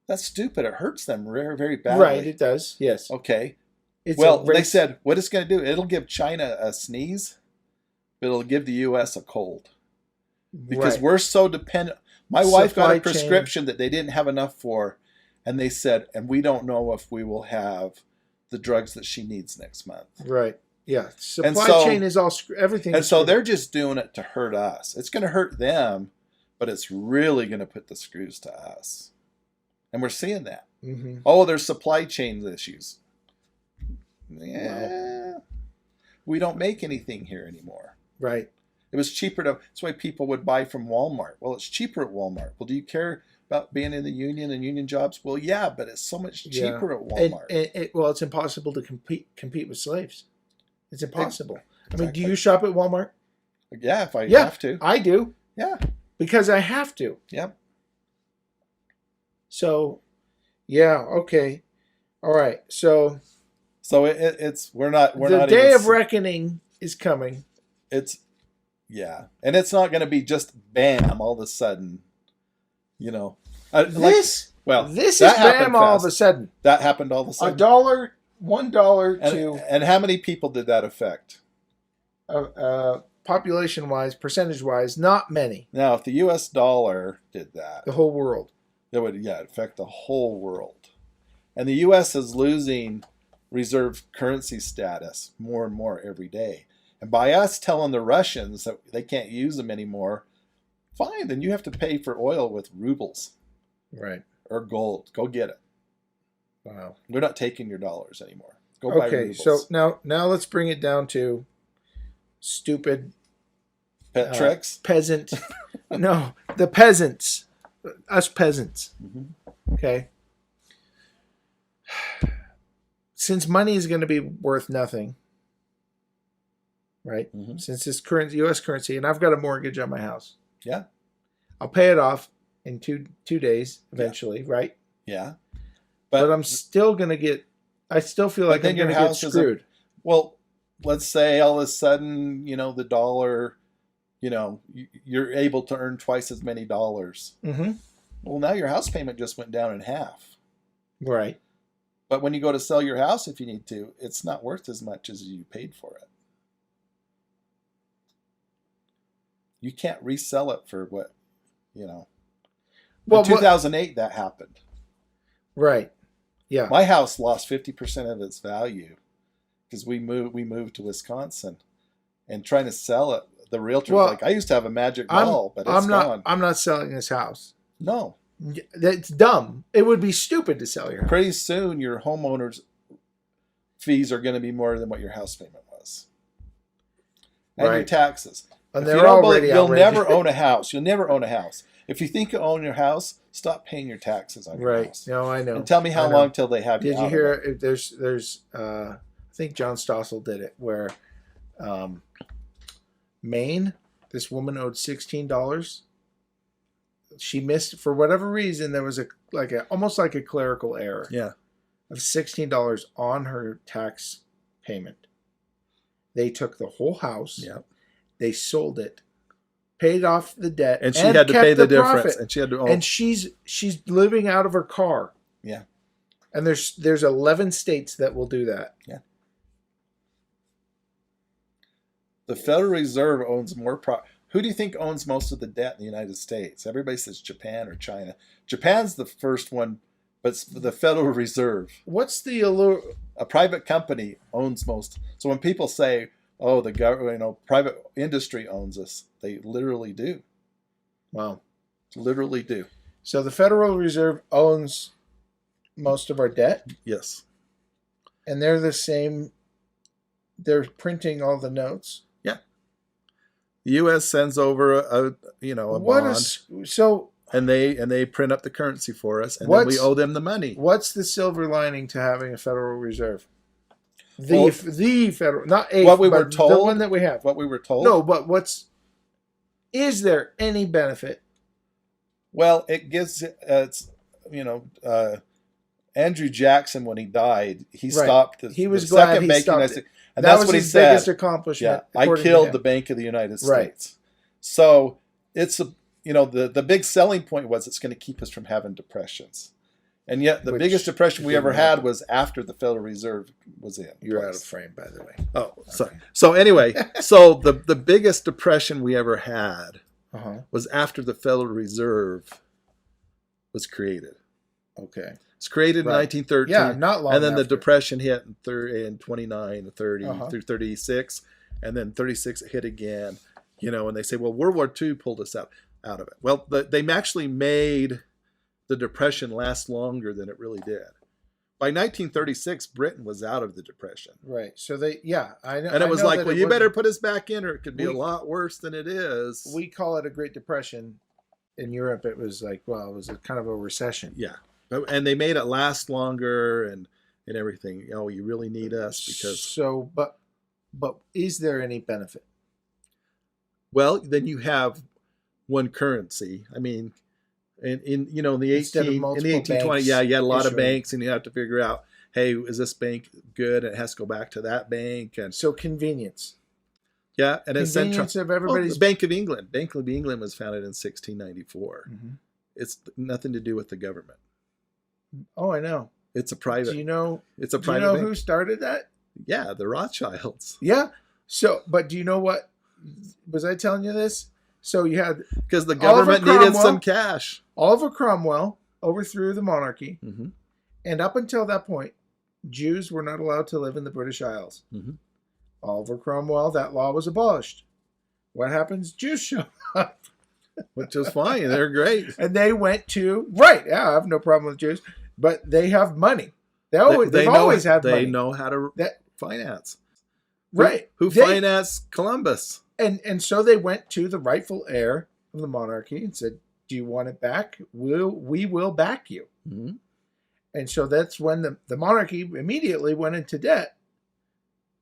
B: That's stupid. It hurts them very, very badly.
A: Right, it does. Yes.
B: Okay. They said what it's going to do, it'll give China a sneeze, but it'll give the U.S. a cold. Because we're so dependent. My wife got a prescription that they didn't have enough for, and they said, and we don't know if we will have the drugs that she needs next month.
A: Right. Yeah, supply chain is all everything.
B: And so they're just doing it to hurt us. It's going to hurt them, but it's really going to put the screws to us. And we're seeing that.
A: Mm-hmm.
B: Oh, there's supply chain issues. Yeah, we don't make anything here anymore.
A: Right.
B: It was cheaper that's why people would buy from Walmart. Well, it's cheaper at Walmart. Well, do you care about being in the union and union jobs? Well, yeah, but it's so much cheaper at Walmart.
A: Well, it's impossible to compete with slaves. It's impossible.
B: Exactly.
A: I mean, do you shop at Walmart?
B: Yeah, if I have to.
A: I do.
B: Yeah.
A: Because I have to.
B: Yep.
A: So, yeah, okay. All right. So
B: we're not
A: the day of reckoning is coming.
B: And it's not going to be just bam all of a sudden,
A: This is bam all of a sudden.
B: That happened all of a sudden.
A: $1, $1
B: and how many people did that affect?
A: Population-wise, percentage-wise, not many.
B: Now, if the U.S. dollar did that,
A: the whole world,
B: it would affect the whole world. And the U.S. is losing reserve currency status more and more every day. And by us telling the Russians that they can't use them anymore, fine, then you have to pay for oil with rubles.
A: Right.
B: Or gold. Go get it.
A: Wow.
B: We're not taking your dollars anymore. Go buy rubles.
A: So now let's bring it down to stupid
B: pet tricks.
A: Peasant. No, the peasants. Us peasants.
B: Mm-hmm.
A: Okay. Since money is going to be worth nothing, right?
B: Mm-hmm.
A: Since this current U.S. currency, and I've got a mortgage on my house.
B: Yeah.
A: I'll pay it off in two days eventually, right?
B: Yeah.
A: But I'm still going to get, I still feel like I'm going to get screwed.
B: Well, let's say all of a sudden, the dollar, you're able to earn twice as many dollars.
A: Mm-hmm.
B: Well, now your house payment just went down in half.
A: Right.
B: But when you go to sell your house, if you need to, it's not worth as much as you paid for it. You can't resell it for what, Well, in 2008, that happened.
A: Right. Yeah.
B: My house lost 50% of its value because we moved to Wisconsin, and trying to sell it, the realtor was like, I used to have a magic ball, but it's gone.
A: I'm not selling this house.
B: No.
A: That's dumb. It would be stupid to sell your house.
B: Pretty soon your homeowner's fees are going to be more than what your house payment was. And your taxes.
A: And
B: if
A: they're
B: you don't
A: already
B: believe, you'll
A: outrageous.
B: never own a house. You'll never own a house. If you think you own your house, stop paying your taxes on your house.
A: No, I know.
B: And tell me how long till they have you
A: Did
B: out
A: you hear?
B: of it.
A: There's I think John Stossel did it where, Maine, this woman owed $16. She missed, for whatever reason, there was almost like a clerical error.
B: Yeah.
A: Of $16 on her tax payment. They took the whole house.
B: Yeah.
A: They sold it, paid off the debt,
B: and she had to pay the difference.
A: Profit.
B: And she had to.
A: And she's living out of her car.
B: Yeah.
A: And there's 11 states that will do that.
B: Yeah. The Federal Reserve owns more. Who do you think owns most of the debt in the United States? Everybody says Japan or China. Japan's the first one, but the Federal Reserve.
A: What's the allure?
B: A private company owns most. So when people say, "Oh, the government, private industry owns us," they literally do.
A: Wow,
B: literally do.
A: So the Federal Reserve owns most of our debt.
B: Yes,
A: and they're the same. They're printing all the notes.
B: The U.S. sends over a bond, and they print up the currency for us, and then we owe them the money.
A: What's the silver lining to having a Federal Reserve? The federal, not a.
B: What we were told,
A: the one that we have.
B: What we were told.
A: No, but is there any benefit?
B: Well, it gives Andrew Jackson, when he died, he stopped.
A: He was glad he stopped it.
B: And that's what he said.
A: Biggest accomplishment.
B: Yeah, I killed the Bank of the United States. Right. So it's the big selling point was it's going to keep us from having depressions, and yet the biggest depression we ever had was after the Federal Reserve was in.
A: You're out of frame, by the way.
B: Oh, sorry. So anyway, so the biggest depression we ever had was after the Federal Reserve was created.
A: Okay.
B: It's created in 1913.
A: Yeah, not long
B: And then
A: after.
B: the Depression hit in 29, 30, through 36. And then 36 it hit again. And they say, well, World War II pulled us out of it. Well, they actually made the Depression last longer than it really did. By 1936, Britain was out of the Depression.
A: Right. So I know.
B: And it was like, well, you better put us back in or it could be a lot worse than it is.
A: We call it a Great Depression. In Europe, it was like, well, it was a kind of a recession.
B: Yeah. And they made it last longer and everything. You really need us because.
A: But is there any benefit?
B: Well, then you have one currency. I mean, in the 1820, you had a lot of banks, and you have to figure out, hey, is this bank good? And it has to go back to that bank, and
A: so convenience.
B: Yeah, and it's
A: convenience of everybody's.
B: The Bank of England. Bank of England was founded in 1694.
A: Mm-hmm.
B: It's nothing to do with the government.
A: Oh, I know.
B: It's a private.
A: Do you know?
B: It's a private.
A: Do you know who started that?
B: Yeah, the Rothschilds.
A: Yeah. So, but do you know what? Was I telling you this? So you had
B: because the government needed some cash.
A: Oliver Cromwell overthrew the monarchy,
B: mm-hmm.
A: and up until that point, Jews were not allowed to live in the British Isles.
B: Mm-hmm.
A: Oliver Cromwell, that law was abolished. What happens? Jews show up.
B: Which is fine. They're great.
A: And they went to, right, yeah, I have no problem with Jews, but they have money. They've always had money.
B: They know how to finance.
A: Right.
B: Who financed Columbus?
A: And so they went to the rightful heir of the monarchy and said, do you want it back? We will back you.
B: Mm-hmm.
A: And so that's when the monarchy immediately went into debt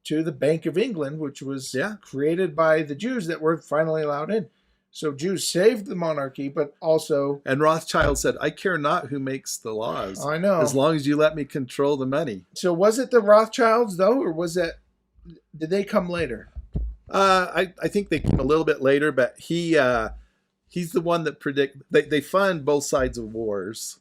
A: to the Bank of England, which was created by the Jews that were finally allowed in. So Jews saved the monarchy, but also...
B: And Rothschild said, I care not who makes the laws.
A: I know.
B: As long as you let me control the money.
A: So was it the Rothschilds, though, or was it... Did they come later?
B: I think they came a little bit later, but he's the one that they fund both sides of wars.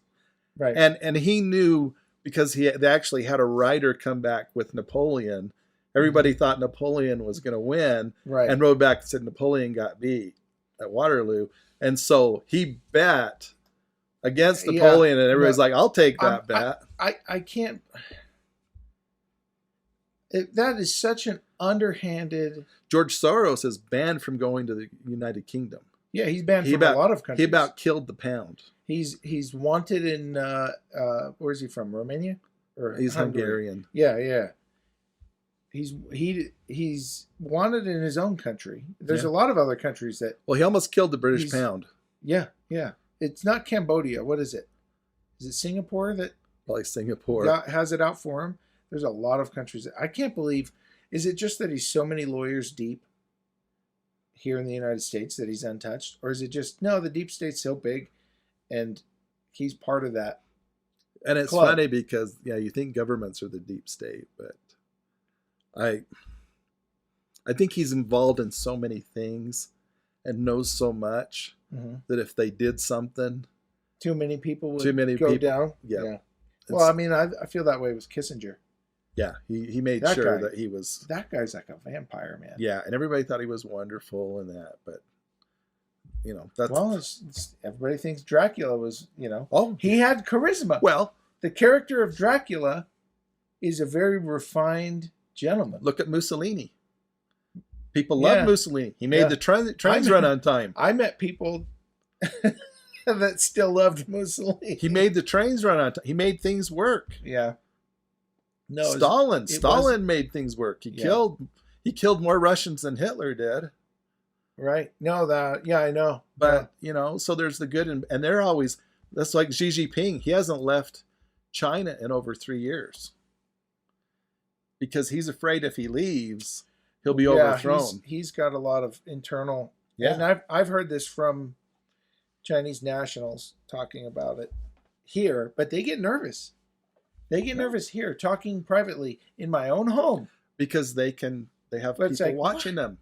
A: Right.
B: And he knew, because they actually had a writer come back with Napoleon. Everybody thought Napoleon was going to win,
A: right.
B: And wrote back and said Napoleon got beat at Waterloo. And so he bet against
A: Yeah,
B: Napoleon, and everybody's
A: no,
B: like, "I'll take
A: I'm-
B: that bet."
A: I can't. That is such an underhanded.
B: George Soros is banned from going to the United Kingdom.
A: Yeah, he's banned
B: He
A: from
B: about
A: a lot of countries.
B: he about killed the pound.
A: He's wanted in where's he from? Romania or
B: He's
A: Hungary?
B: Hungarian.
A: Yeah. He's wanted in his own country. There's a lot of other countries that.
B: Well, he almost killed the British pound.
A: Yeah. It's not Cambodia. What is it? Is it Singapore that
B: Probably Singapore.
A: has it out for him? There's a lot of countries that I can't believe. Is it just that he's so many lawyers deep here in the United States that he's untouched, or is it just no? The deep state's so big, and he's part of that.
B: And it's
A: club.
B: funny because you think governments are the deep state, but I think he's involved in so many things and knows so much that if they did something,
A: too many people would
B: go
A: go down.
B: Yeah.
A: Well, I mean, I feel that way with Kissinger.
B: Yeah, he made
A: That
B: sure
A: guy.
B: that he was.
A: That guy's like a vampire, man.
B: Yeah, and everybody thought he was wonderful and that, but that's
A: Everybody thinks Dracula was,
B: oh,
A: he had charisma.
B: well,
A: The character of Dracula is a very refined gentleman.
B: look at Mussolini. People love Mussolini. He made the trains run on time.
A: I met people that still loved Mussolini.
B: He made the trains run on time. He made things work.
A: Yeah. No,
B: Stalin made things work. He killed more Russians than Hitler did.
A: Right. No, I know.
B: But so there's the good, and they're always, that's like Xi Jinping. He hasn't left China in over 3 years because he's afraid if he leaves, he'll be overthrown.
A: He's got a lot of internal.
B: Yeah.
A: And I've heard this from Chinese nationals talking about it here, but they get nervous. They get nervous here, talking privately in my own home.
B: Because they have people watching them.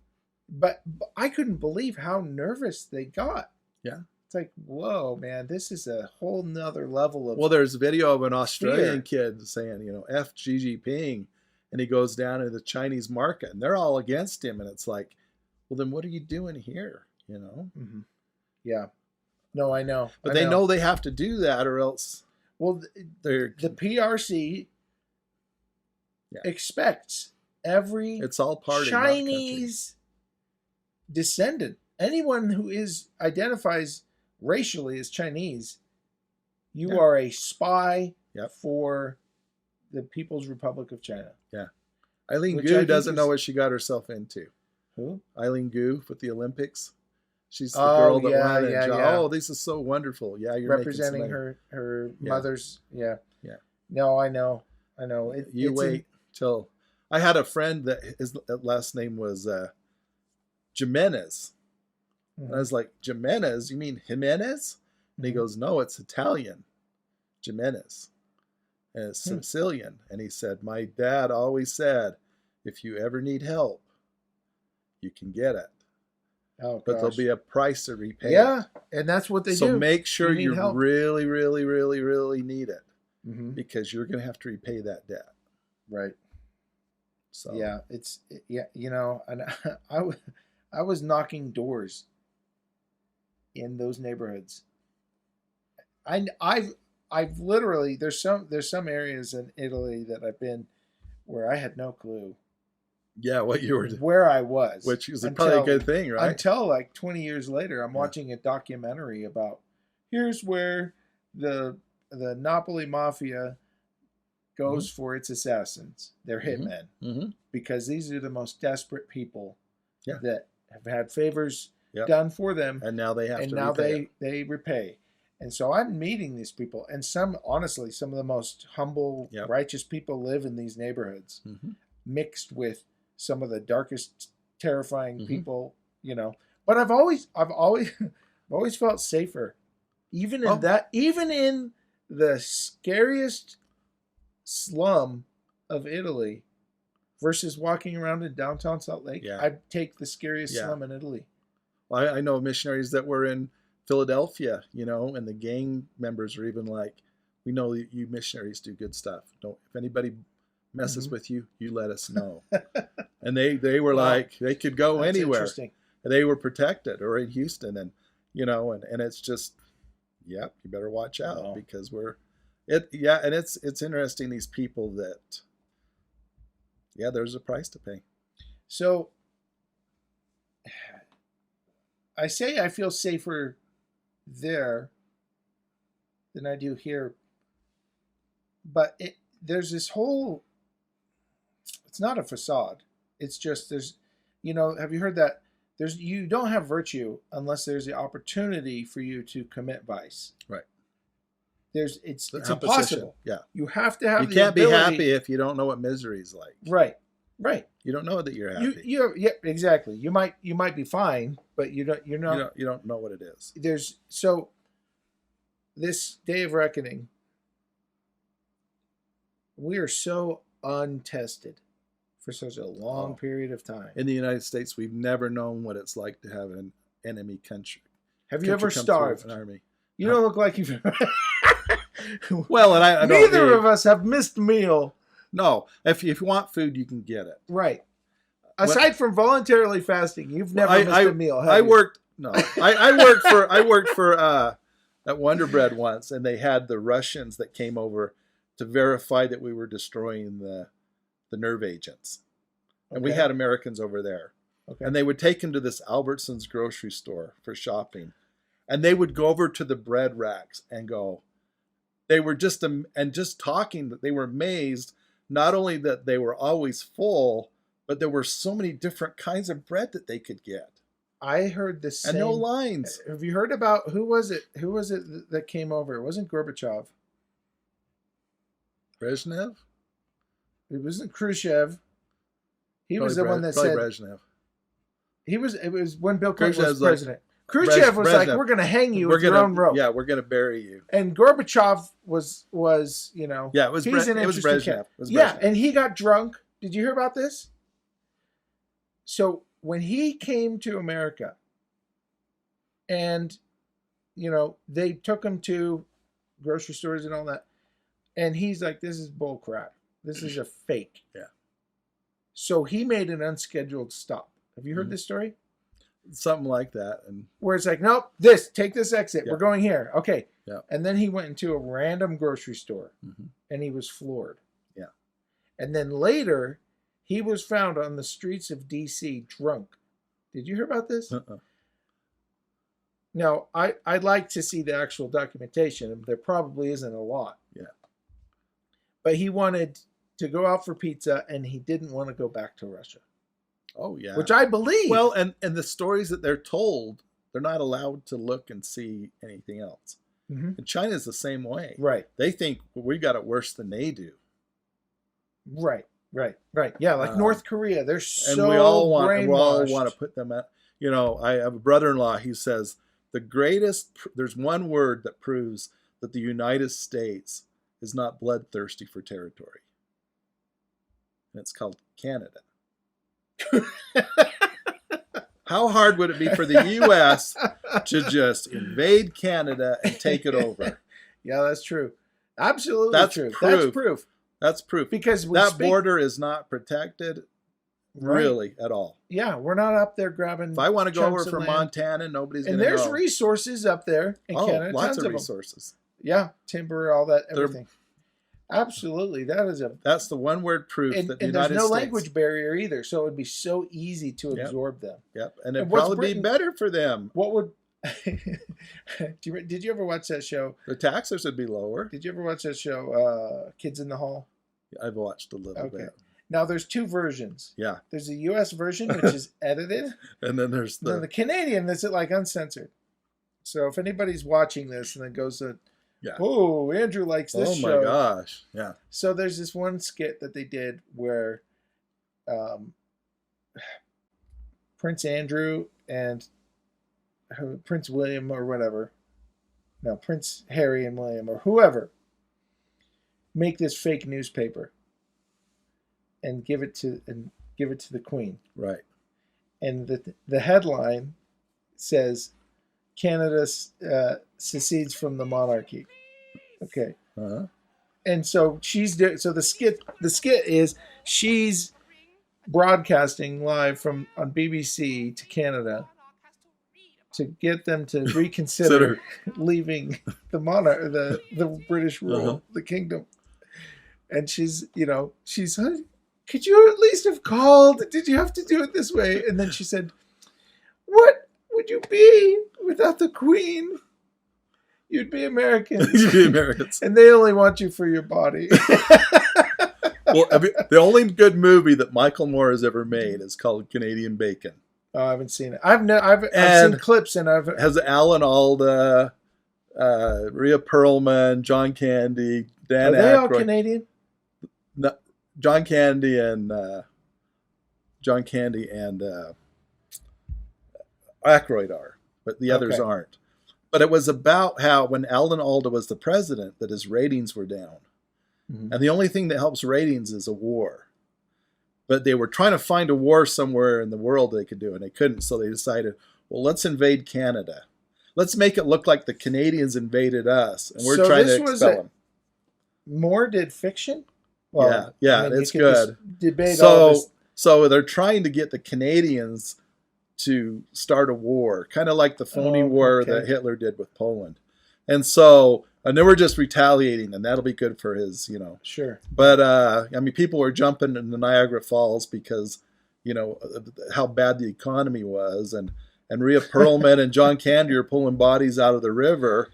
A: But I couldn't believe how nervous they got.
B: Yeah.
A: It's like, whoa, man, this is a whole nother level of.
B: Well, there's a video of an Australian kid saying, F Xi Jinping, and he goes down to the Chinese market, and they're all against him, and it's like, well, then what are you doing here?
A: Mm-hmm. Yeah. No, I know.
B: But they know they have to do that, or else.
A: Well, the PRC expects every
B: it's all party,
A: Chinese descendant, anyone who identifies racially as Chinese, you are a spy for the People's Republic of China.
B: Yeah. Eileen Gu doesn't know what she got herself into.
A: Who?
B: Eileen Gu with the Olympics. She's the girl that won. Oh, this is so wonderful. Yeah, you're
A: representing her mother's. Yeah.
B: Yeah.
A: No, I know.
B: You wait till. I had a friend that his last name was Jimenez. And I was like, Jimenez? You mean Jimenez? And he goes, no, it's Italian. Jimenez. And it's Sicilian. And he said, my dad always said, if you ever need help, you can get it.
A: Oh,
B: but there'll be a price to repay.
A: Yeah, and that's what they do.
B: So make sure you really, really, really, really need it, because you're going to have to repay that debt.
A: Right.
B: So
A: and I was knocking doors in those neighborhoods. I've literally there's some areas in Italy that I've been where I had no clue.
B: Yeah, what you were
A: where I was,
B: which is probably a good thing, right?
A: Until like 20 years later, I'm watching a documentary about here's where the Napoli mafia goes for its assassins. They're hitmen because these are the most desperate people that have had favors done for them,
B: and now they have
A: and
B: to
A: now
B: repay
A: they repay. And so I'm meeting these people, and some of the most humble, righteous people live in these neighborhoods, mixed with some of the darkest, terrifying people, But I've always felt safer, even in the scariest slum of Italy, versus walking around in downtown Salt Lake.
B: Yeah.
A: I'd take the scariest slum in Italy.
B: Well, I know missionaries that were in Philadelphia, and the gang members are even like, we know you missionaries do good stuff. If anybody messes with you, you let us know. And they were like, they could go anywhere. They were protected, or in Houston, and and it's just, Yep, you better watch out
A: Wow.
B: because and it's interesting, these people that, yeah, there's a price to pay.
A: So I say I feel safer there than I do here, but there's this whole. It's not a facade. It's just there's, have you heard that? You don't have virtue unless there's the opportunity for you to commit vice.
B: Right.
A: It's
B: The
A: impossible.
B: Yeah.
A: You have to have.
B: You
A: the
B: can't be
A: ability.
B: happy if you don't know what misery is like.
A: Right. Right.
B: You don't know that you're happy.
A: Yeah, exactly. You might be fine, but you're not.
B: You don't know what it is.
A: So this day of reckoning, we are so untested for such a long period of time.
B: In the United States, we've never known what it's like to have an enemy country.
A: Have you ever starved?
B: An army.
A: You don't look like you've.
B: Well, and I don't.
A: Neither of us have missed a meal.
B: No, if you want food, you can get it.
A: Right. Aside from voluntarily fasting, you've never missed a meal.
B: I worked for at Wonder Bread once, and they had the Russians that came over to verify that we were destroying the nerve agents, and we had Americans over there, and they would take them to this Albertsons grocery store for shopping, and they would go over to the bread racks and go. They were just talking that they were amazed. Not only that they were always full, but there were so many different kinds of bread that they could get.
A: I heard the same.
B: And no lines.
A: Have you heard about who was it that came over? It wasn't Gorbachev.
B: Brezhnev?
A: It wasn't Khrushchev. He was the one that said
B: Brezhnev.
A: It was when Bill Clinton was president.
B: Khrushchev
A: was like, "We're going to hang you with your own rope."
B: Yeah, we're going to bury you.
A: And Gorbachev was
B: Yeah, it was
A: Brezhnev. Yeah, and he got drunk. Did you hear about this? So when he came to America, and they took him to grocery stores and all that, and he's like, "This is bull crap. This is a fake."
B: Yeah. So
A: he made an unscheduled stop. Have you heard this story?
B: Something like that, and
A: where it's like, nope, take this exit. Yeah. We're going here. Okay.
B: Yeah.
A: And then he went into a random grocery store, and he was floored.
B: Yeah.
A: And then later, he was found on the streets of D.C. drunk. Did you hear about this? Now, I'd like to see the actual documentation. There probably isn't a lot.
B: Yeah.
A: But he wanted to go out for pizza, and he didn't want to go back to Russia.
B: Oh, yeah.
A: Which I believe.
B: Well, and the stories that they're told, they're not allowed to look and see anything else. And China's the same way.
A: Right.
B: They think we got it worse than they do.
A: Right. Yeah, like North Korea. They're so
B: and we all
A: brainwashed.
B: want to put them at. I have a brother-in-law. He says there's one word that proves that the United States is not bloodthirsty for territory. And it's called Canada. How hard would it be for the U.S. to just invade Canada and take it over?
A: Yeah, that's true. Absolutely true.
B: That's proof.
A: Because
B: border is not protected really at all.
A: Yeah, we're not up there grabbing.
B: If I want to go over from Montana, nobody's going to
A: go. And there's resources up there in Canada.
B: Lots of resources.
A: Yeah, timber, all that, everything. Absolutely,
B: that's the one word proof that the United States.
A: And there's no language barrier either, so it would be so easy to absorb them.
B: Yep, and it'd probably be better for them.
A: What would? Did you ever watch that show?
B: The taxes would be lower.
A: Did you ever watch that show, Kids in the Hall?
B: I've watched a little bit.
A: Now there's two versions.
B: Yeah,
A: there's the U.S. version, which is edited,
B: and then there's
A: the Canadian that's like uncensored. So if anybody's watching this and then goes to oh, Andrew likes this show.
B: Oh my gosh. Yeah.
A: So there's this one skit that they did where Prince Andrew and Prince William or whatever. No, Prince Harry and William or whoever make this fake newspaper and give it to the Queen.
B: Right.
A: And the headline says Canada secedes from the monarchy. Okay. And so the skit is she's broadcasting live on BBC to Canada, to get them to reconsider leaving the monarch, the British rule, the kingdom. And she's, could you at least have called? Did you have to do it this way? And then she said, what would you be without the Queen? You'd be Americans.
B: You'd be Americans.
A: And they only want you for your body.
B: Well, the only good movie that Michael Moore has ever made is called Canadian Bacon.
A: Oh, I haven't seen it. I've seen clips and I've
B: has Alan Alda, Rhea Perlman, John Candy, Dan Aykroyd.
A: Are they all Canadian?
B: No, John Candy and Aykroyd are, but the others aren't. But it was about how when Alan Alda was the president that his ratings were down. Mm-hmm. And the only thing that helps ratings is a war. But they were trying to find a war somewhere in the world they could do, and they couldn't. So they decided, well, let's invade Canada. Let's make it look like the Canadians invaded us, and we're trying to expel them.
A: Moore did fiction? Well,
B: yeah, it's good.
A: Debate all this.
B: So they're trying to get the Canadians to start a war, kind of like the phony war that Hitler did with Poland. And then we're just retaliating, and that'll be good for his,
A: Sure.
B: But, people were jumping in the Niagara Falls because, how bad the economy was. And Rhea Perlman and John Candy are pulling bodies out of the river.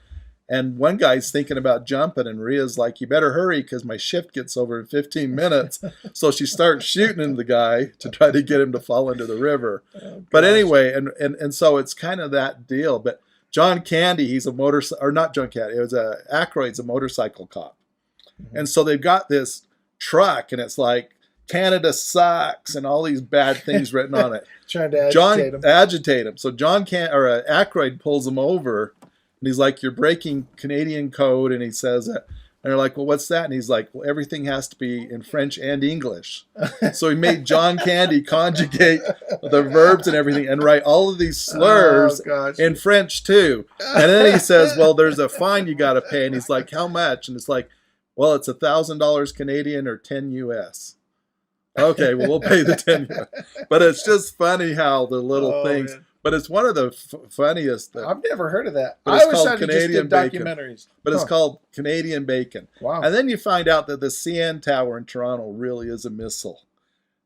B: And one guy's thinking about jumping, and Rhea's like, you better hurry because my shift gets over in 15 minutes. So she starts shooting at the guy to try to get him to fall into the river. But anyway, and so it's kind of that deal. But John Candy, he's a motorcycle, or not John Candy, Aykroyd's a motorcycle cop. Mm-hmm. And so they've got this truck, and it's like, Canada sucks, and all these bad things written on it.
A: Trying to
B: agitate him. So Aykroyd pulls him over, and he's like, you're breaking Canadian code, and he says that. And they're like, well, what's that? And he's like, well, everything has to be in French and English. So he made John Candy conjugate the verbs and everything and write all of these slurs in French too. And then he says, well, there's a fine you got to pay. And he's like, how much? And it's like, well, it's $1,000 Canadian or 10 US. Okay, well, we'll pay the 10 US. But it's just funny how the little things. Man. But it's one of the funniest.
A: I've never heard of that. I always thought Canadian Bacon. Documentaries.
B: But it's called Canadian Bacon.
A: Wow.
B: And then you find out that the CN Tower in Toronto really is a missile.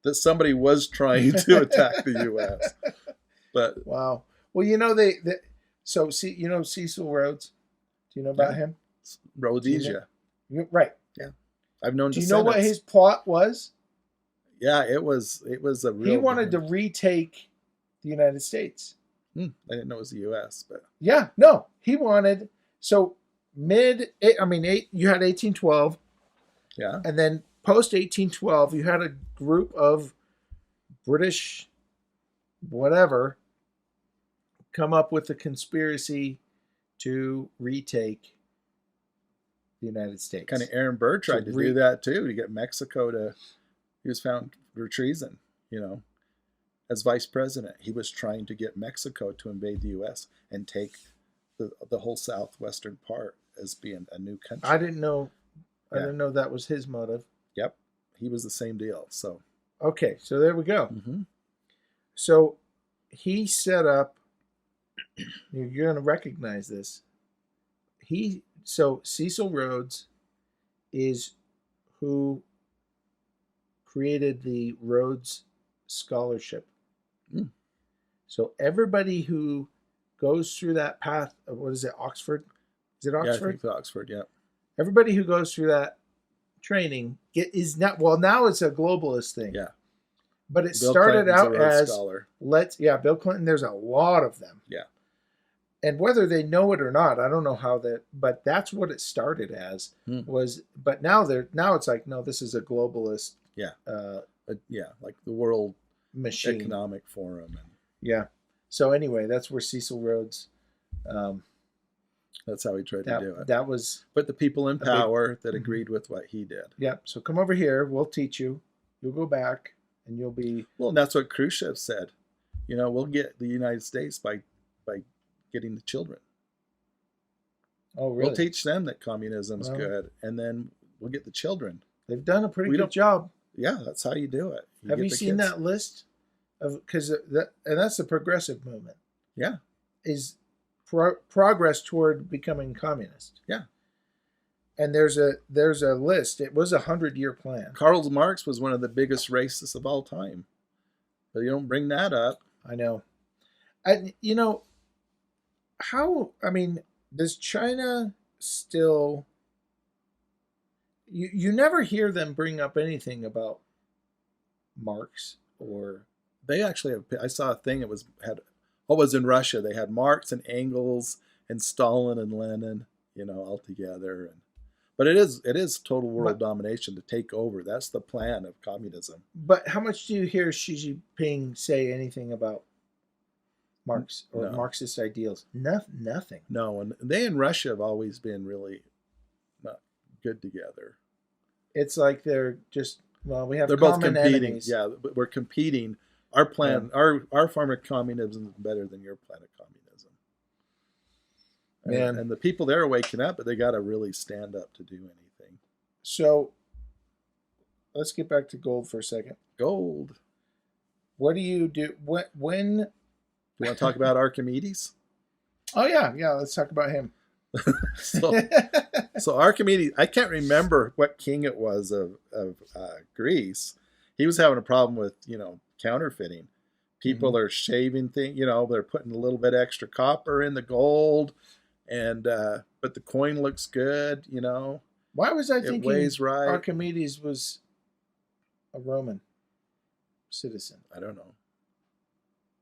B: That somebody was trying to attack the U.S. But
A: wow. Well, Cecil Rhodes? Do you know about him?
B: Rhodesia.
A: Right.
B: Yeah. I've known.
A: Do you know what his plot was?
B: Yeah, it was a real.
A: He wanted to retake the United States.
B: I didn't know it was the U.S., but
A: he wanted. So you had 1812.
B: Yeah,
A: and then post 1812, you had a group of British, whatever, come up with a conspiracy to retake the United States.
B: Kind of Aaron Burr tried to do that too, to get Mexico to. He was found for treason, as vice president. He was trying to get Mexico to invade the U.S. and take the whole southwestern part as being a new country.
A: I didn't know. I didn't know that was his motive.
B: Yep, he was the same deal. So
A: okay, so there we go.
B: Mm-hmm.
A: So he set up. You're going to recognize this. Cecil Rhodes is who created the Rhodes Scholarship. So everybody who goes through that path of, what is it, Oxford? Is it Oxford?
B: Yeah, I think it's Oxford, yeah.
A: Everybody who goes through that training is not, well, now it's a globalist thing.
B: Yeah.
A: But it started out as,
B: scholar.
A: Bill Clinton, there's a lot of them.
B: Yeah.
A: And whether they know it or not, I don't know how but that's what it started as but now it's like, no, this is a globalist.
B: Yeah. Like the World
A: Machine
B: Economic Forum.
A: Yeah. So anyway, that's where Cecil Rhodes.
B: That's how he tried to do it.
A: That was
B: put the people in power that agreed with what he did.
A: Yeah. So come over here. We'll teach you. You'll go back, and you'll be.
B: Well, and that's what Khrushchev said. We'll get the United States by getting the children.
A: Oh, really?
B: We'll teach them that communism's good, and then we'll get the children.
A: They've done a pretty good job.
B: Yeah, that's how you do it.
A: Have you seen that list of, and that's the progressive movement.
B: Yeah.
A: is progress toward becoming communist.
B: Yeah.
A: And there's a list. It was a 100-year plan.
B: Karl Marx was one of the biggest racists of all time. But you don't bring that up.
A: I know. Does China still... You never hear them bring up anything about Marx or...
B: They actually have... I saw a thing, it was in Russia. They had Marx and Engels and Stalin and Lenin, all together. But it is total world domination to take over. That's the plan of communism.
A: But how much do you hear Xi Jinping say anything about Marx or Marxist ideals? Nothing.
B: No, and they in Russia have always been really not good together.
A: It's like they're just, we have
B: they're both
A: common
B: competing.
A: enemies.
B: Yeah, but we're competing. Our plan, our form of communism is better than your plan of communism. And the people there are waking up, but they got to really stand up to do anything.
A: So let's get back to gold for a second.
B: Gold.
A: What do you do when?
B: Do you want to talk about Archimedes?
A: Oh yeah. Let's talk about him.
B: So Archimedes, I can't remember what king it was of Greece. He was having a problem with counterfeiting. People are shaving things. They're putting a little bit extra copper in the gold, and but the coin looks good.
A: Why was I thinking
B: it weighs right?
A: Archimedes was a Roman citizen?
B: I don't know.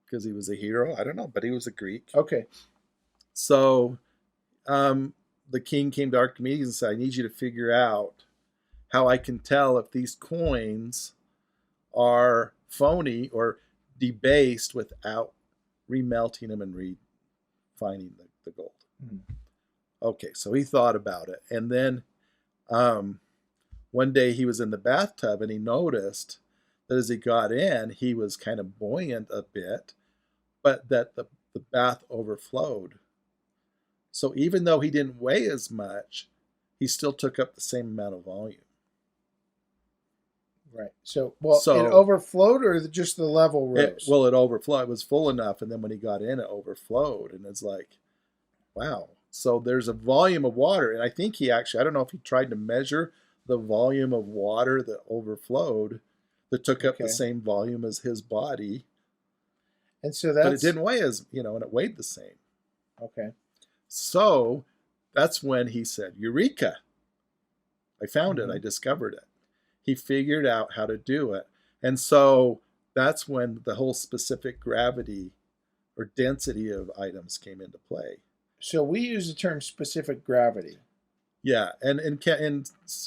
B: Because he was a hero? I don't know, but he was a Greek.
A: Okay.
B: So the king came to Archimedes and said, I need you to figure out how I can tell if these coins are phony or debased without remelting them and refining the gold. Okay, so he thought about it. And then one day he was in the bathtub and he noticed that as he got in, he was kind of buoyant a bit, but that the bath overflowed. So even though he didn't weigh as much, he still took up the same amount of volume.
A: Right. So it overflowed, or just the level rose?
B: It overflowed. It was full enough, and then when he got in, it overflowed. And it's like, wow. So there's a volume of water. And I think I don't know if he tried to measure the volume of water that overflowed that took up the same volume as his body.
A: And so
B: but it didn't weigh and it weighed the same.
A: Okay.
B: So that's when he said, Eureka! I found it. I discovered it. He figured out how to do it. And so that's when the whole specific gravity or density of items came into play.
A: So we use the term specific gravity.
B: Yeah, and in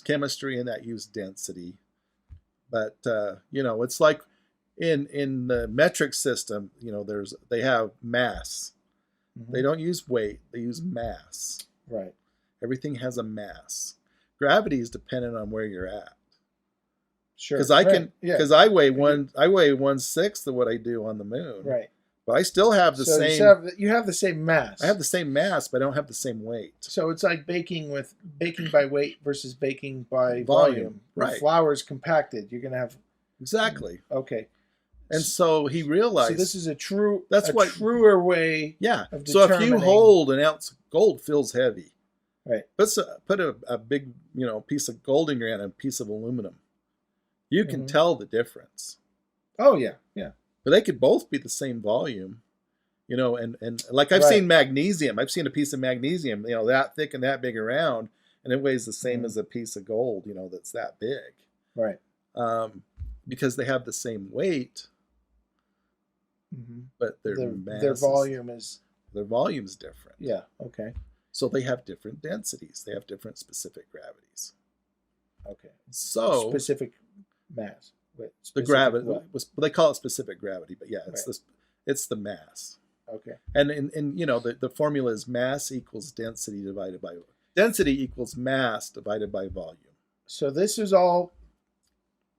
B: chemistry and that use density. But, it's like in the metric system, they have mass. They don't use weight, they use mass.
A: Right.
B: Everything has a mass. Gravity is dependent on where you're at.
A: Sure.
B: Because I weigh 1/6 of what I do on the moon.
A: Right.
B: But I still have the same.
A: You have the same mass.
B: I have the same mass, but I don't have the same weight.
A: So it's like baking by weight versus baking by volume.
B: Right.
A: With flour's compacted, you're gonna have
B: exactly.
A: Okay.
B: And so he realized.
A: So this is truer way.
B: Yeah.
A: Of
B: so if you hold an ounce of gold, feels heavy.
A: Right.
B: Put a big piece of gold in your hand and a piece of aluminum. You can tell the difference.
A: Oh yeah, yeah.
B: But they could both be the same volume, and like I've seen magnesium. I've seen a piece of magnesium, that thick and that big around, and it weighs the same as a piece of gold, that's that big.
A: Right.
B: Because they have the same weight, but their
A: volume is
B: different.
A: Yeah. Okay.
B: So they have different densities. They have different specific gravities.
A: Okay.
B: So
A: specific mass.
B: The gravity, they call it specific gravity, but yeah, it's the mass.
A: Okay.
B: And the formula is mass equals density divided by density equals mass divided by volume.
A: So this is all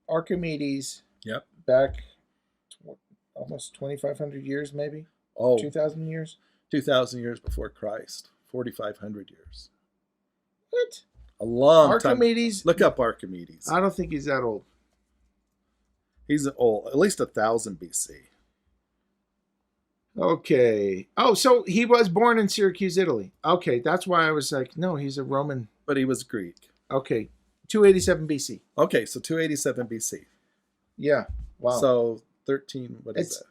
A: Archimedes.
B: Yep.
A: Back almost 2,500 years, maybe. 2,000 years.
B: 2,000 years before Christ. 4,500 years.
A: What?
B: A long
A: Archimedes.
B: Time. Look up Archimedes.
A: I don't think he's that old.
B: He's old, at least 1,000 BC.
A: Okay. Oh, so he was born in Syracuse, Italy. Okay, that's why I was like, no, he's a Roman.
B: But he was Greek.
A: Okay, 287 BC.
B: Okay, so 287 BC.
A: Yeah. Wow.
B: So 13. What is
A: It's
B: that?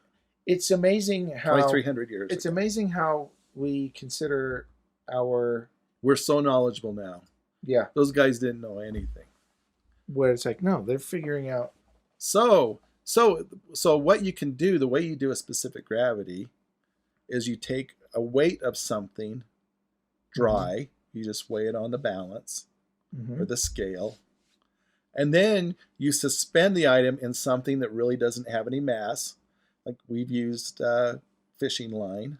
A: it's amazing how
B: 2,300 years.
A: it's
B: ago.
A: amazing how we consider our
B: We're so knowledgeable now.
A: yeah.
B: Those guys didn't know anything.
A: Where it's like, no, they're figuring out.
B: So what you can do, the way you do a specific gravity, is you take a weight of something dry, you just weigh it on the balance or the scale, and then you suspend the item in something that really doesn't have any mass, like we've used fishing line,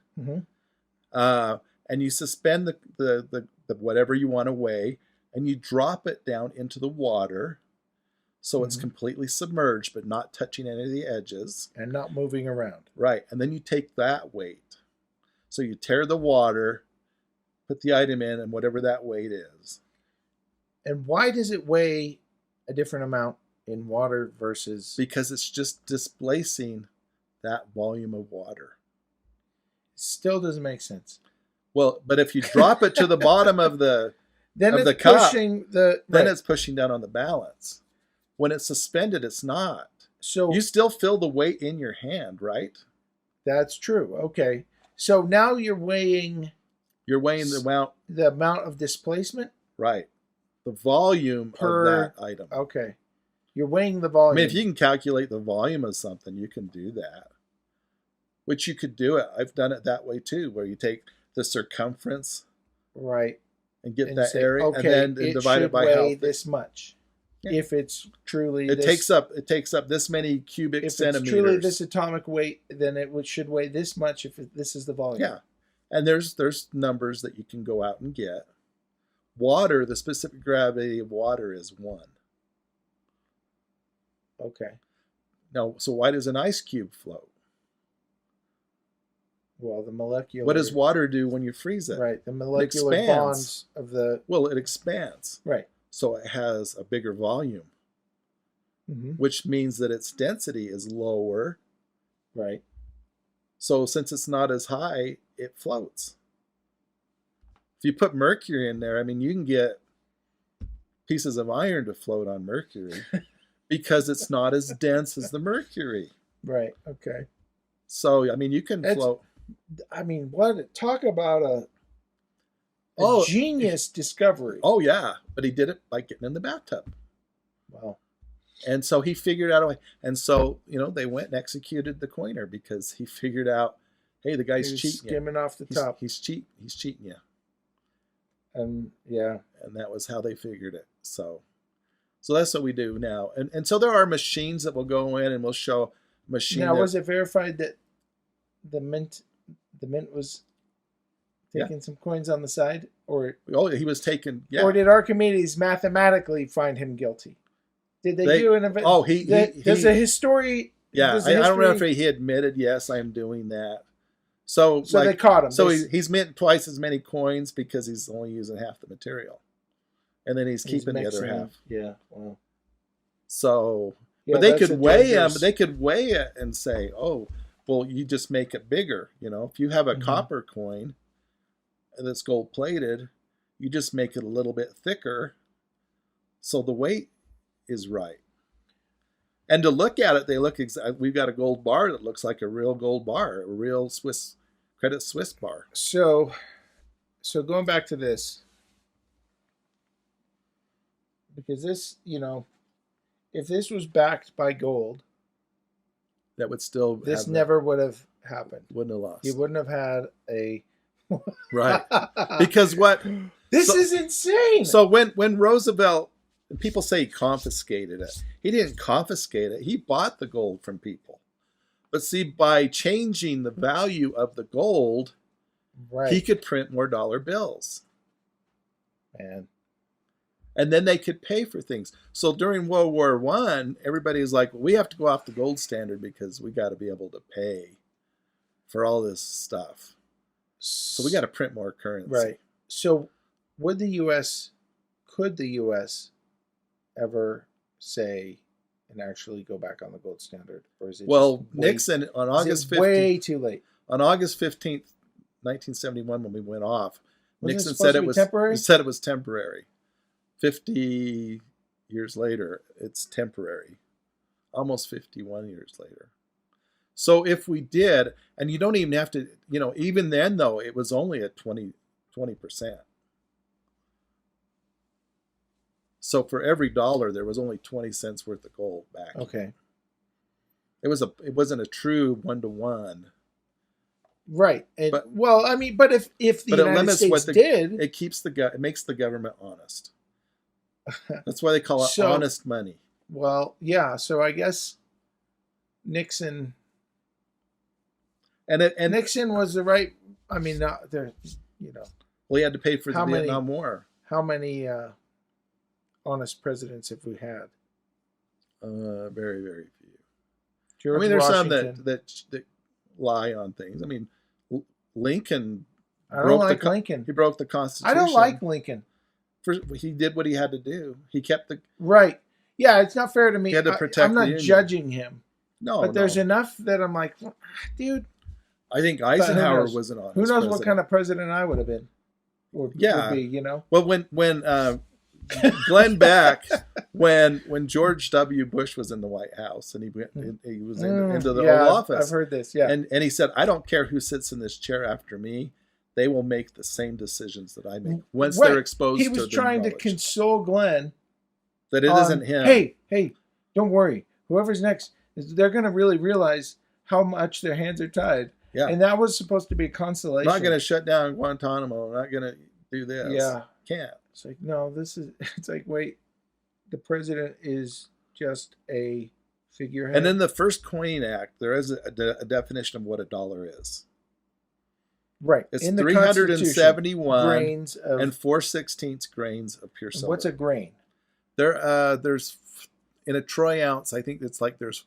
B: and you suspend the whatever you want to weigh, and you drop it down into the water. So it's completely submerged, but not touching any of the edges.
A: And not moving around.
B: Right. And then you take that weight. So you tear the water, put the item in, and whatever that weight is.
A: And why does it weigh a different amount in water versus...
B: Because it's just displacing that volume of water.
A: Still doesn't make sense.
B: Well, but if you drop it to the bottom of the
A: then
B: of
A: it's
B: the cup,
A: pushing
B: then
A: right.
B: it's pushing down on the balance. When it's suspended, it's not.
A: So
B: you still feel the weight in your hand, right?
A: That's true. Okay. So now you're weighing
B: the
A: amount of displacement?
B: Right. The volume of that item.
A: Okay. You're weighing the volume.
B: I mean, if you can calculate the volume of something, you can do that. Which you could do it. I've done it that way too, where you take the circumference,
A: right,
B: and get
A: and
B: that
A: say,
B: area,
A: okay,
B: and then divide it by
A: weigh
B: how
A: this much.
B: Yeah.
A: If it's truly
B: it takes up this many cubic centimeters.
A: If it's truly this atomic weight, then it should weigh this much. If this is the volume.
B: Yeah, and there's numbers that you can go out and get. Water, the specific gravity of water is 1.
A: Okay.
B: Now, so why does an ice cube float?
A: Well, the molecular...
B: What does water do when you freeze it?
A: Right, the molecular bonds of the...
B: Well, it expands.
A: Right.
B: So it has a bigger volume, which means that its density is lower.
A: Right.
B: So since it's not as high, it floats. If you put mercury in there, I mean, you can get pieces of iron to float on mercury because it's not as dense as the mercury.
A: Right. Okay.
B: So, I mean, you can float.
A: I mean, what? Talk about a genius discovery.
B: Oh, yeah. But he did it by getting in the bathtub.
A: Wow.
B: And so he figured out a way. And so, they went and executed the coiner because he figured out, hey, the guy's cheating.
A: Skimming off the top.
B: He's cheating you.
A: And yeah.
B: And that was how they figured it. So that's what we do now. And so there are machines that will go in and we'll show a machine.
A: Now, was it verified that the mint was taking some coins on the side? Or
B: he was taking, yeah.
A: Or did Archimedes mathematically find him guilty? Did they do an event?
B: Oh,
A: does a history...
B: Yeah, I don't know if he admitted, yes, I'm doing that. So
A: they caught him.
B: So he's mint twice as many coins because he's only using half the material. And then he's keeping the other half.
A: Yeah, wow.
B: So,
A: yeah,
B: but they could weigh him. They could weigh it and say, oh, well, you just make it bigger. If you have a copper coin that's gold plated, you just make it a little bit thicker. So the weight is right. And to look at it, we've got a gold bar that looks like a real gold bar, a real Credit Suisse bar.
A: So going back to this, because this, if this was backed by gold,
B: that would still
A: this never would have happened.
B: Wouldn't have lost.
A: He wouldn't have had a
B: right. Because
A: this is insane.
B: So when Roosevelt, and people say he confiscated it. He didn't confiscate it. He bought the gold from people. But see, by changing the value of the gold, he could print more dollar bills.
A: Man.
B: And then they could pay for things. So during World War I, everybody was like, well, we have to go off the gold standard because we got to be able to pay for all this stuff. So we got to print more currency.
A: Right. So could the U.S. ever say and actually go back on the gold standard? Or is it
B: Nixon on August 15th.
A: Way too late.
B: on August 15th, 1971, when we went off,
A: Wasn't
B: Nixon
A: it supposed
B: said
A: to
B: it
A: be
B: was
A: temporary?
B: said it was temporary. 50 years later, it's temporary. Almost 51 years later. So if we did, and you don't even have to, even then though, it was only at 20%. So for every dollar, there was only 20 cents worth of gold back.
A: Okay.
B: It wasn't a true 1-to-1.
A: Right. And,
B: But-
A: well, I mean, but if the
B: But it
A: United
B: limits
A: States
B: what the
A: did,
B: it makes the government honest. That's why they call it
A: So-
B: honest money.
A: well, yeah. So I guess Nixon
B: And
A: Nixon was the right. I mean, not there.
B: we had to pay for the
A: How many-
B: Vietnam War.
A: How many honest presidents have we had?
B: Very, very few.
A: George
B: I mean, there's
A: Washington.
B: some that lie on things. I mean, Lincoln.
A: I don't
B: broke
A: like
B: the,
A: Lincoln.
B: He broke the Constitution.
A: I don't like Lincoln.
B: He did what he had to do. He kept the.
A: Right. Yeah, it's not fair to me.
B: He had to protect
A: I'm
B: the
A: not
B: Union.
A: judging him,
B: No,
A: but there's
B: no.
A: enough that I'm like, dude.
B: I think
A: who
B: Eisenhower
A: knows?
B: was an honest
A: Who knows
B: president.
A: what kind of president I would have been? Would be.
B: Well, when Glenn Beck, when George W. Bush was in the White House and he was into the
A: yeah,
B: Oval Office,
A: I've heard this. Yeah.
B: and he said, "I don't care who sits in this chair after me; they will make the same decisions that I make once
A: Right.
B: they're exposed."
A: He was
B: to the
A: trying to
B: knowledge
A: console Glenn.
B: that it isn't him.
A: Hey, don't worry. Whoever's next, they're going to really realize how much their hands are tied.
B: Yeah.
A: And that was supposed to be a consolation.
B: I'm not going to shut down Guantanamo. I'm not going to do this.
A: Yeah.
B: Can't.
A: It's like, no, it's like, wait, the president is just a figurehead.
B: And in the first Coining Act, there is a definition of what a dollar is.
A: right.
B: It's
A: in the
B: 371
A: grains of,
B: and 4/16 grains of pure silver.
A: what's a grain?
B: There's in a troy ounce, I think it's like there's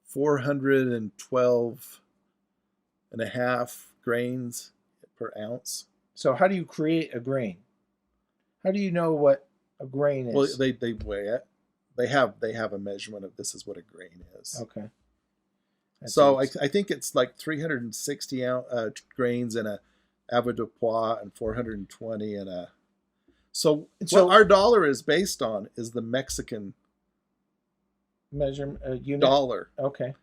B: 412 and a half grains per ounce.
A: So how do you create a grain? How do you know what a grain is?
B: Well, they weigh it. They have a measurement of this is what a grain is.
A: Okay. That's
B: So
A: it.
B: I think it's like 360 grains in a avoirdupois and 420 in a. So what our dollar is based on is the Mexican
A: measurement unit.
B: dollar.
A: Okay.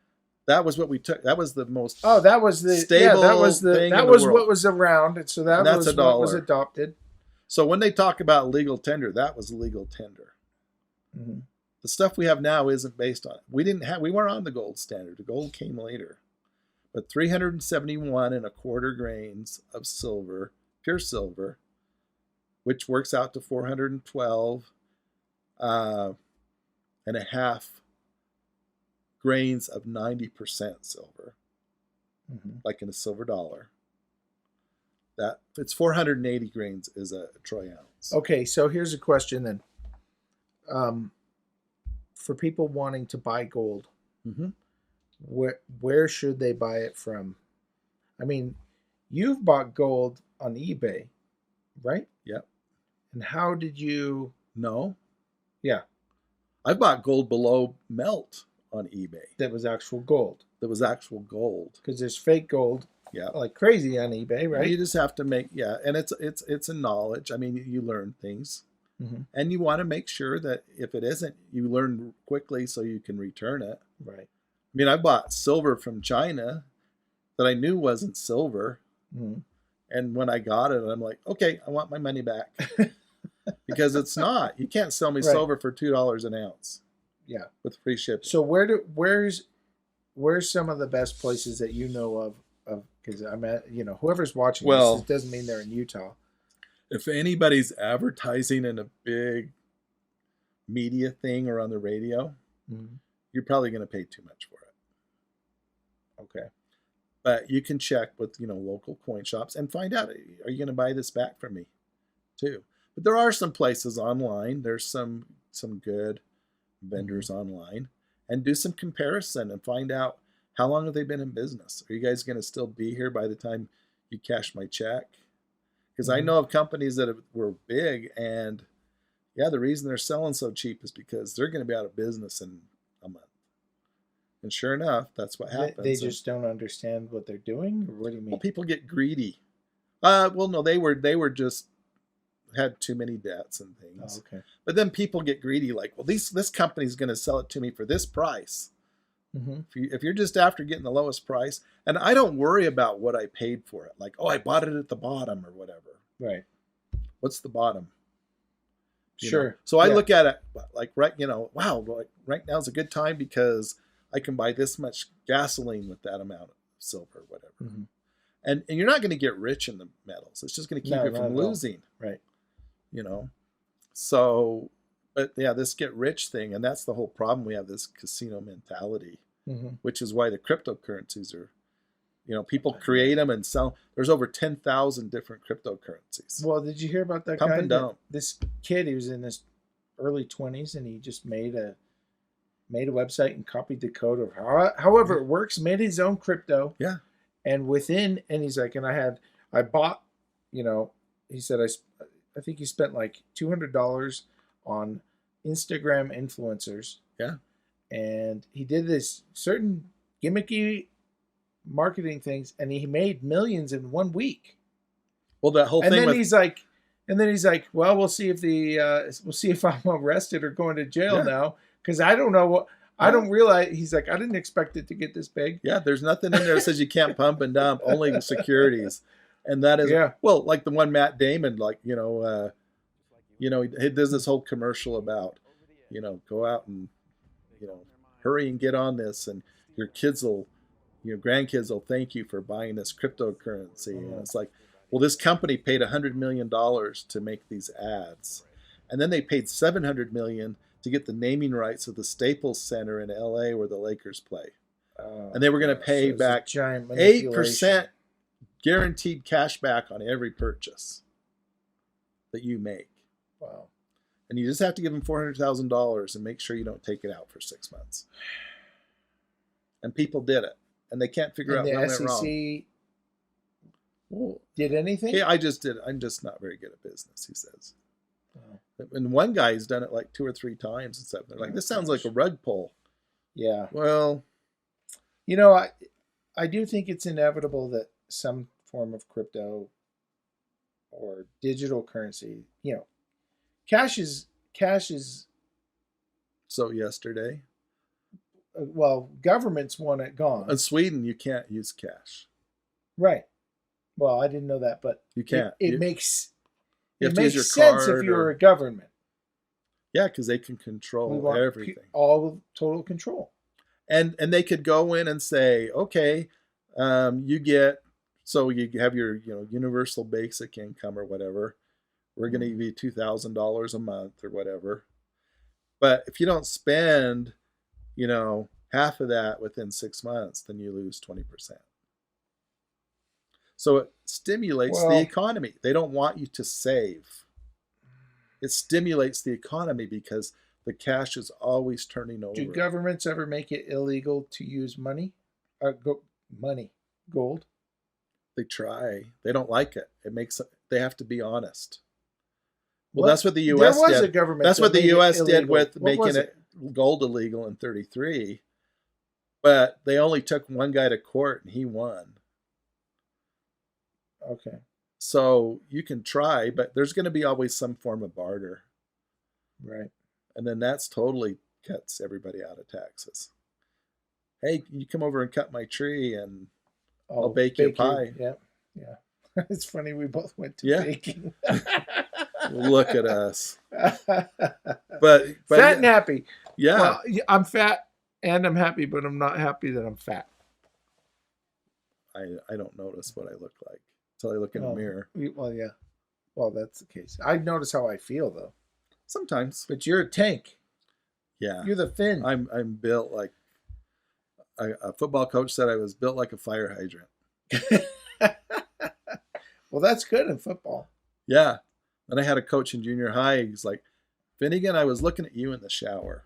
B: That was what we took. That was the most.
A: Oh, that was the
B: stable
A: that was
B: thing
A: that
B: in the
A: was
B: world.
A: what was around, and so that
B: And that's
A: was
B: a
A: what was
B: dollar.
A: adopted.
B: So when they talk about legal tender, that was legal tender.
A: Mm-hmm.
B: The stuff we have now isn't based on it. We weren't on the gold standard. The gold came later. But 371 and a quarter grains of silver, pure silver, which works out to 412 and a half grains of 90% silver, like in a silver dollar. That it's 480 grains is a troy ounce.
A: Okay, so here's a question then. For people wanting to buy gold,
B: Mm-hmm.
A: where should they buy it from? I mean, you've bought gold on eBay, right?
B: Yep.
A: And how did you?
B: No.
A: Yeah,
B: I've bought gold below melt on eBay.
A: that was actual gold,
B: That was actual gold.
A: because there's fake gold
B: Yeah.
A: like crazy on eBay, right?
B: You just have to make and it's a knowledge. I mean, you learn things, and you want to make sure that if it isn't, you learn quickly so you can return it.
A: Right.
B: I mean, I bought silver from China that I knew wasn't silver, and when I got it, I'm like, okay, I want my money back because it's not. You can't sell me
A: Right.
B: silver for $2 an ounce.
A: Yeah.
B: With free shipping.
A: So where's some of the best places that you know of because I'm at, whoever's watching
B: Well-
A: this, it doesn't mean they're in Utah.
B: If anybody's advertising in a big media thing or on the radio, you're probably going to pay too much for it.
A: Okay.
B: But you can check with, local coin shops and find out, are you going to buy this back from me too? But there are some places online. There's some good vendors online, and do some comparison and find out how long have they been in business. Are you guys going to still be here by the time you cash my check? Because I know of companies that were big, and the reason they're selling so cheap is because they're going to be out of business in a month. And sure enough, that's what happens.
A: They just don't understand what they're doing, or what do you mean?
B: Well, people get greedy. Well, no, they were just had too many debts and things.
A: Oh, okay.
B: But then people get greedy, like, well, this company's going to sell it to me for this price.
A: Mm-hmm.
B: If you're just after getting the lowest price, and I don't worry about what I paid for it, like, oh, I bought it at the bottom or whatever.
A: Right.
B: What's the bottom?
A: Sure.
B: So I look at it like, wow, like right now's a good time because I can buy this much gasoline with that amount of silver, whatever.
A: Mm-hmm.
B: And you're not going to get rich in the metals. It's just going to keep you from losing.
A: Right.
B: So, but yeah, this get rich thing, and that's the whole problem. We have this casino mentality, which is why the cryptocurrencies are, people create them and sell. There's over 10,000 different cryptocurrencies.
A: Well, did you hear about that
B: Pump
A: guy?
B: and dump.
A: This kid, he was in his early 20s, and he just made a website and copied the code of however it works, made his own crypto.
B: Yeah.
A: And he's like, and I bought, he said, I think he spent like $200 on Instagram influencers.
B: Yeah. And
A: he did this certain gimmicky marketing things, and he made millions in 1 week.
B: Well, that whole thing.
A: And then he's like, well, we'll see if I'm arrested or going to jail now, because I don't know what. I don't realize. He's like, I didn't expect it to get this big.
B: Yeah, there's nothing in there that says you can't pump and dump, only securities. And that is, well, like the one Matt Damon, like, he does this whole commercial about, go out and, hurry and get on this, and your grandkids will thank you for buying this cryptocurrency. And it's like, well, this company paid $100 million to make these ads. And then they paid $700 million to get the naming rights of the Staples Center in LA where the Lakers play. And they were going to pay back 8% guaranteed cash back on every purchase that you make.
A: Wow. And
B: you just have to give them $400,000 and make sure you don't take it out for 6 months. And people did it. And they can't figure out what went wrong.
A: The SEC did anything?
B: Yeah, I just did. I'm just not very good at business, he says. And one guy's done it like 2 or 3 times and stuff. They're like, this sounds like a rug pull.
A: Yeah.
B: Well,
A: I do think it's inevitable that some form of crypto or digital currency, cash is.
B: So yesterday.
A: Well, governments want it gone.
B: In Sweden, you can't use cash.
A: Right. Well, I didn't know that, but
B: you can't.
A: It makes
B: sense
A: if you're a government.
B: Yeah, because they can control everything.
A: All total control.
B: And they could go in and say, okay, you have your universal basic income or whatever. We're going to give you $2,000 a month or whatever. But if you don't spend, half of that within 6 months, then you lose 20%. So it stimulates the economy. They don't want you to save. It stimulates the economy because the cash is always turning over.
A: Do governments ever make it illegal to use money? Gold?
B: They try. They don't like it. They have to be honest. Well, that's what the U.S. did.
A: There was a government.
B: That's what the U.S. did with
A: making
B: it gold illegal in 1933. But they only took one guy to court and he won.
A: Okay.
B: So you can try, but there's going to be always some form of barter.
A: Right.
B: And then that's totally cuts everybody out of taxes. Hey, you come over and cut my tree and I'll bake you a pie.
A: Yeah. It's funny. We both went to baking.
B: Look at us. But
A: fat and happy.
B: Yeah.
A: Well, I'm fat and I'm happy, but I'm not happy that I'm fat.
B: I don't notice what I look like until I look in the mirror.
A: Well, yeah. Well, that's the case. I notice how I feel though.
B: Sometimes.
A: But you're a tank.
B: Yeah.
A: You're the fin.
B: I'm built like a football coach said I was built like a fire hydrant.
A: Well, that's good in football.
B: Yeah. And I had a coach in junior high. He's like, Finnegan, I was looking at you in the shower.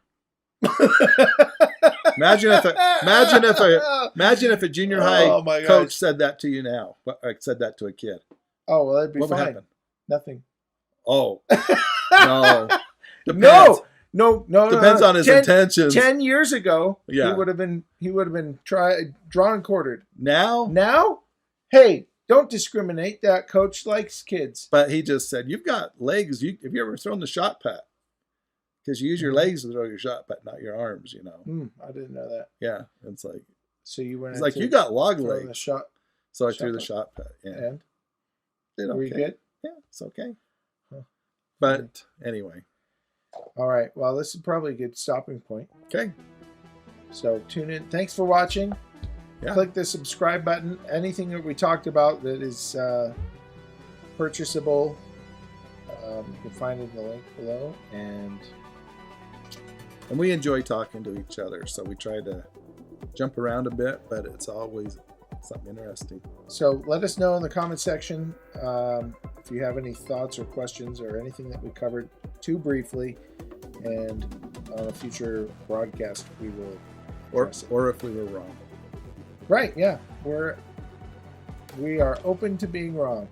B: Imagine if a junior high coach said that to you now. Said that to a kid.
A: Oh, well, that'd be
B: what
A: fine.
B: Would happen?
A: Nothing.
B: Oh, no.
A: No. No.
B: Depends on his intentions.
A: 10 years ago,
B: Yeah.
A: he would have been drawn and quartered.
B: Now,
A: Hey, don't discriminate. That coach likes kids.
B: but he just said, "You've got legs. Have you ever thrown the shot put? Because you use your legs to throw your shot put, not your arms. You know."
A: I didn't know that.
B: Yeah, it's like
A: So you went.
B: it's like you got log
A: throwing the
B: legs.
A: shot.
B: So I
A: shot
B: threw the
A: put.
B: shot put. Yeah,
A: And
B: did
A: were you good?
B: Yeah, it's okay.
A: Huh.
B: But anyway,
A: All right. Well, this is probably a good stopping point.
B: okay.
A: So tune in. Thanks for watching.
B: Yeah.
A: Click the subscribe button. Anything that we talked about that is purchasable, you can find it in the link below. And
B: we enjoy talking to each other, so we try to jump around a bit, but it's always something interesting.
A: so let us know in the comment section if you have any thoughts or questions or anything that we covered too briefly. And on a future broadcast, we will address it.
B: Or if we were wrong.
A: Right, yeah. We are open to being wrong.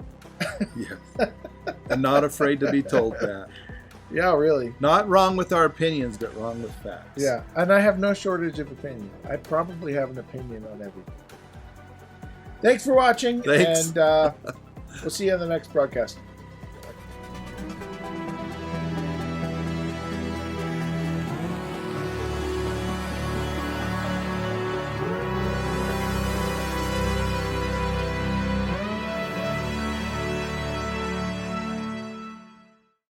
B: Yeah. And not afraid to be told that.
A: Yeah, really.
B: Not wrong with our opinions, but wrong with facts.
A: Yeah, and I have no shortage of opinion. I probably have an opinion on everything. Thanks for watching,
B: Thanks.
A: and we'll see you on the next broadcast.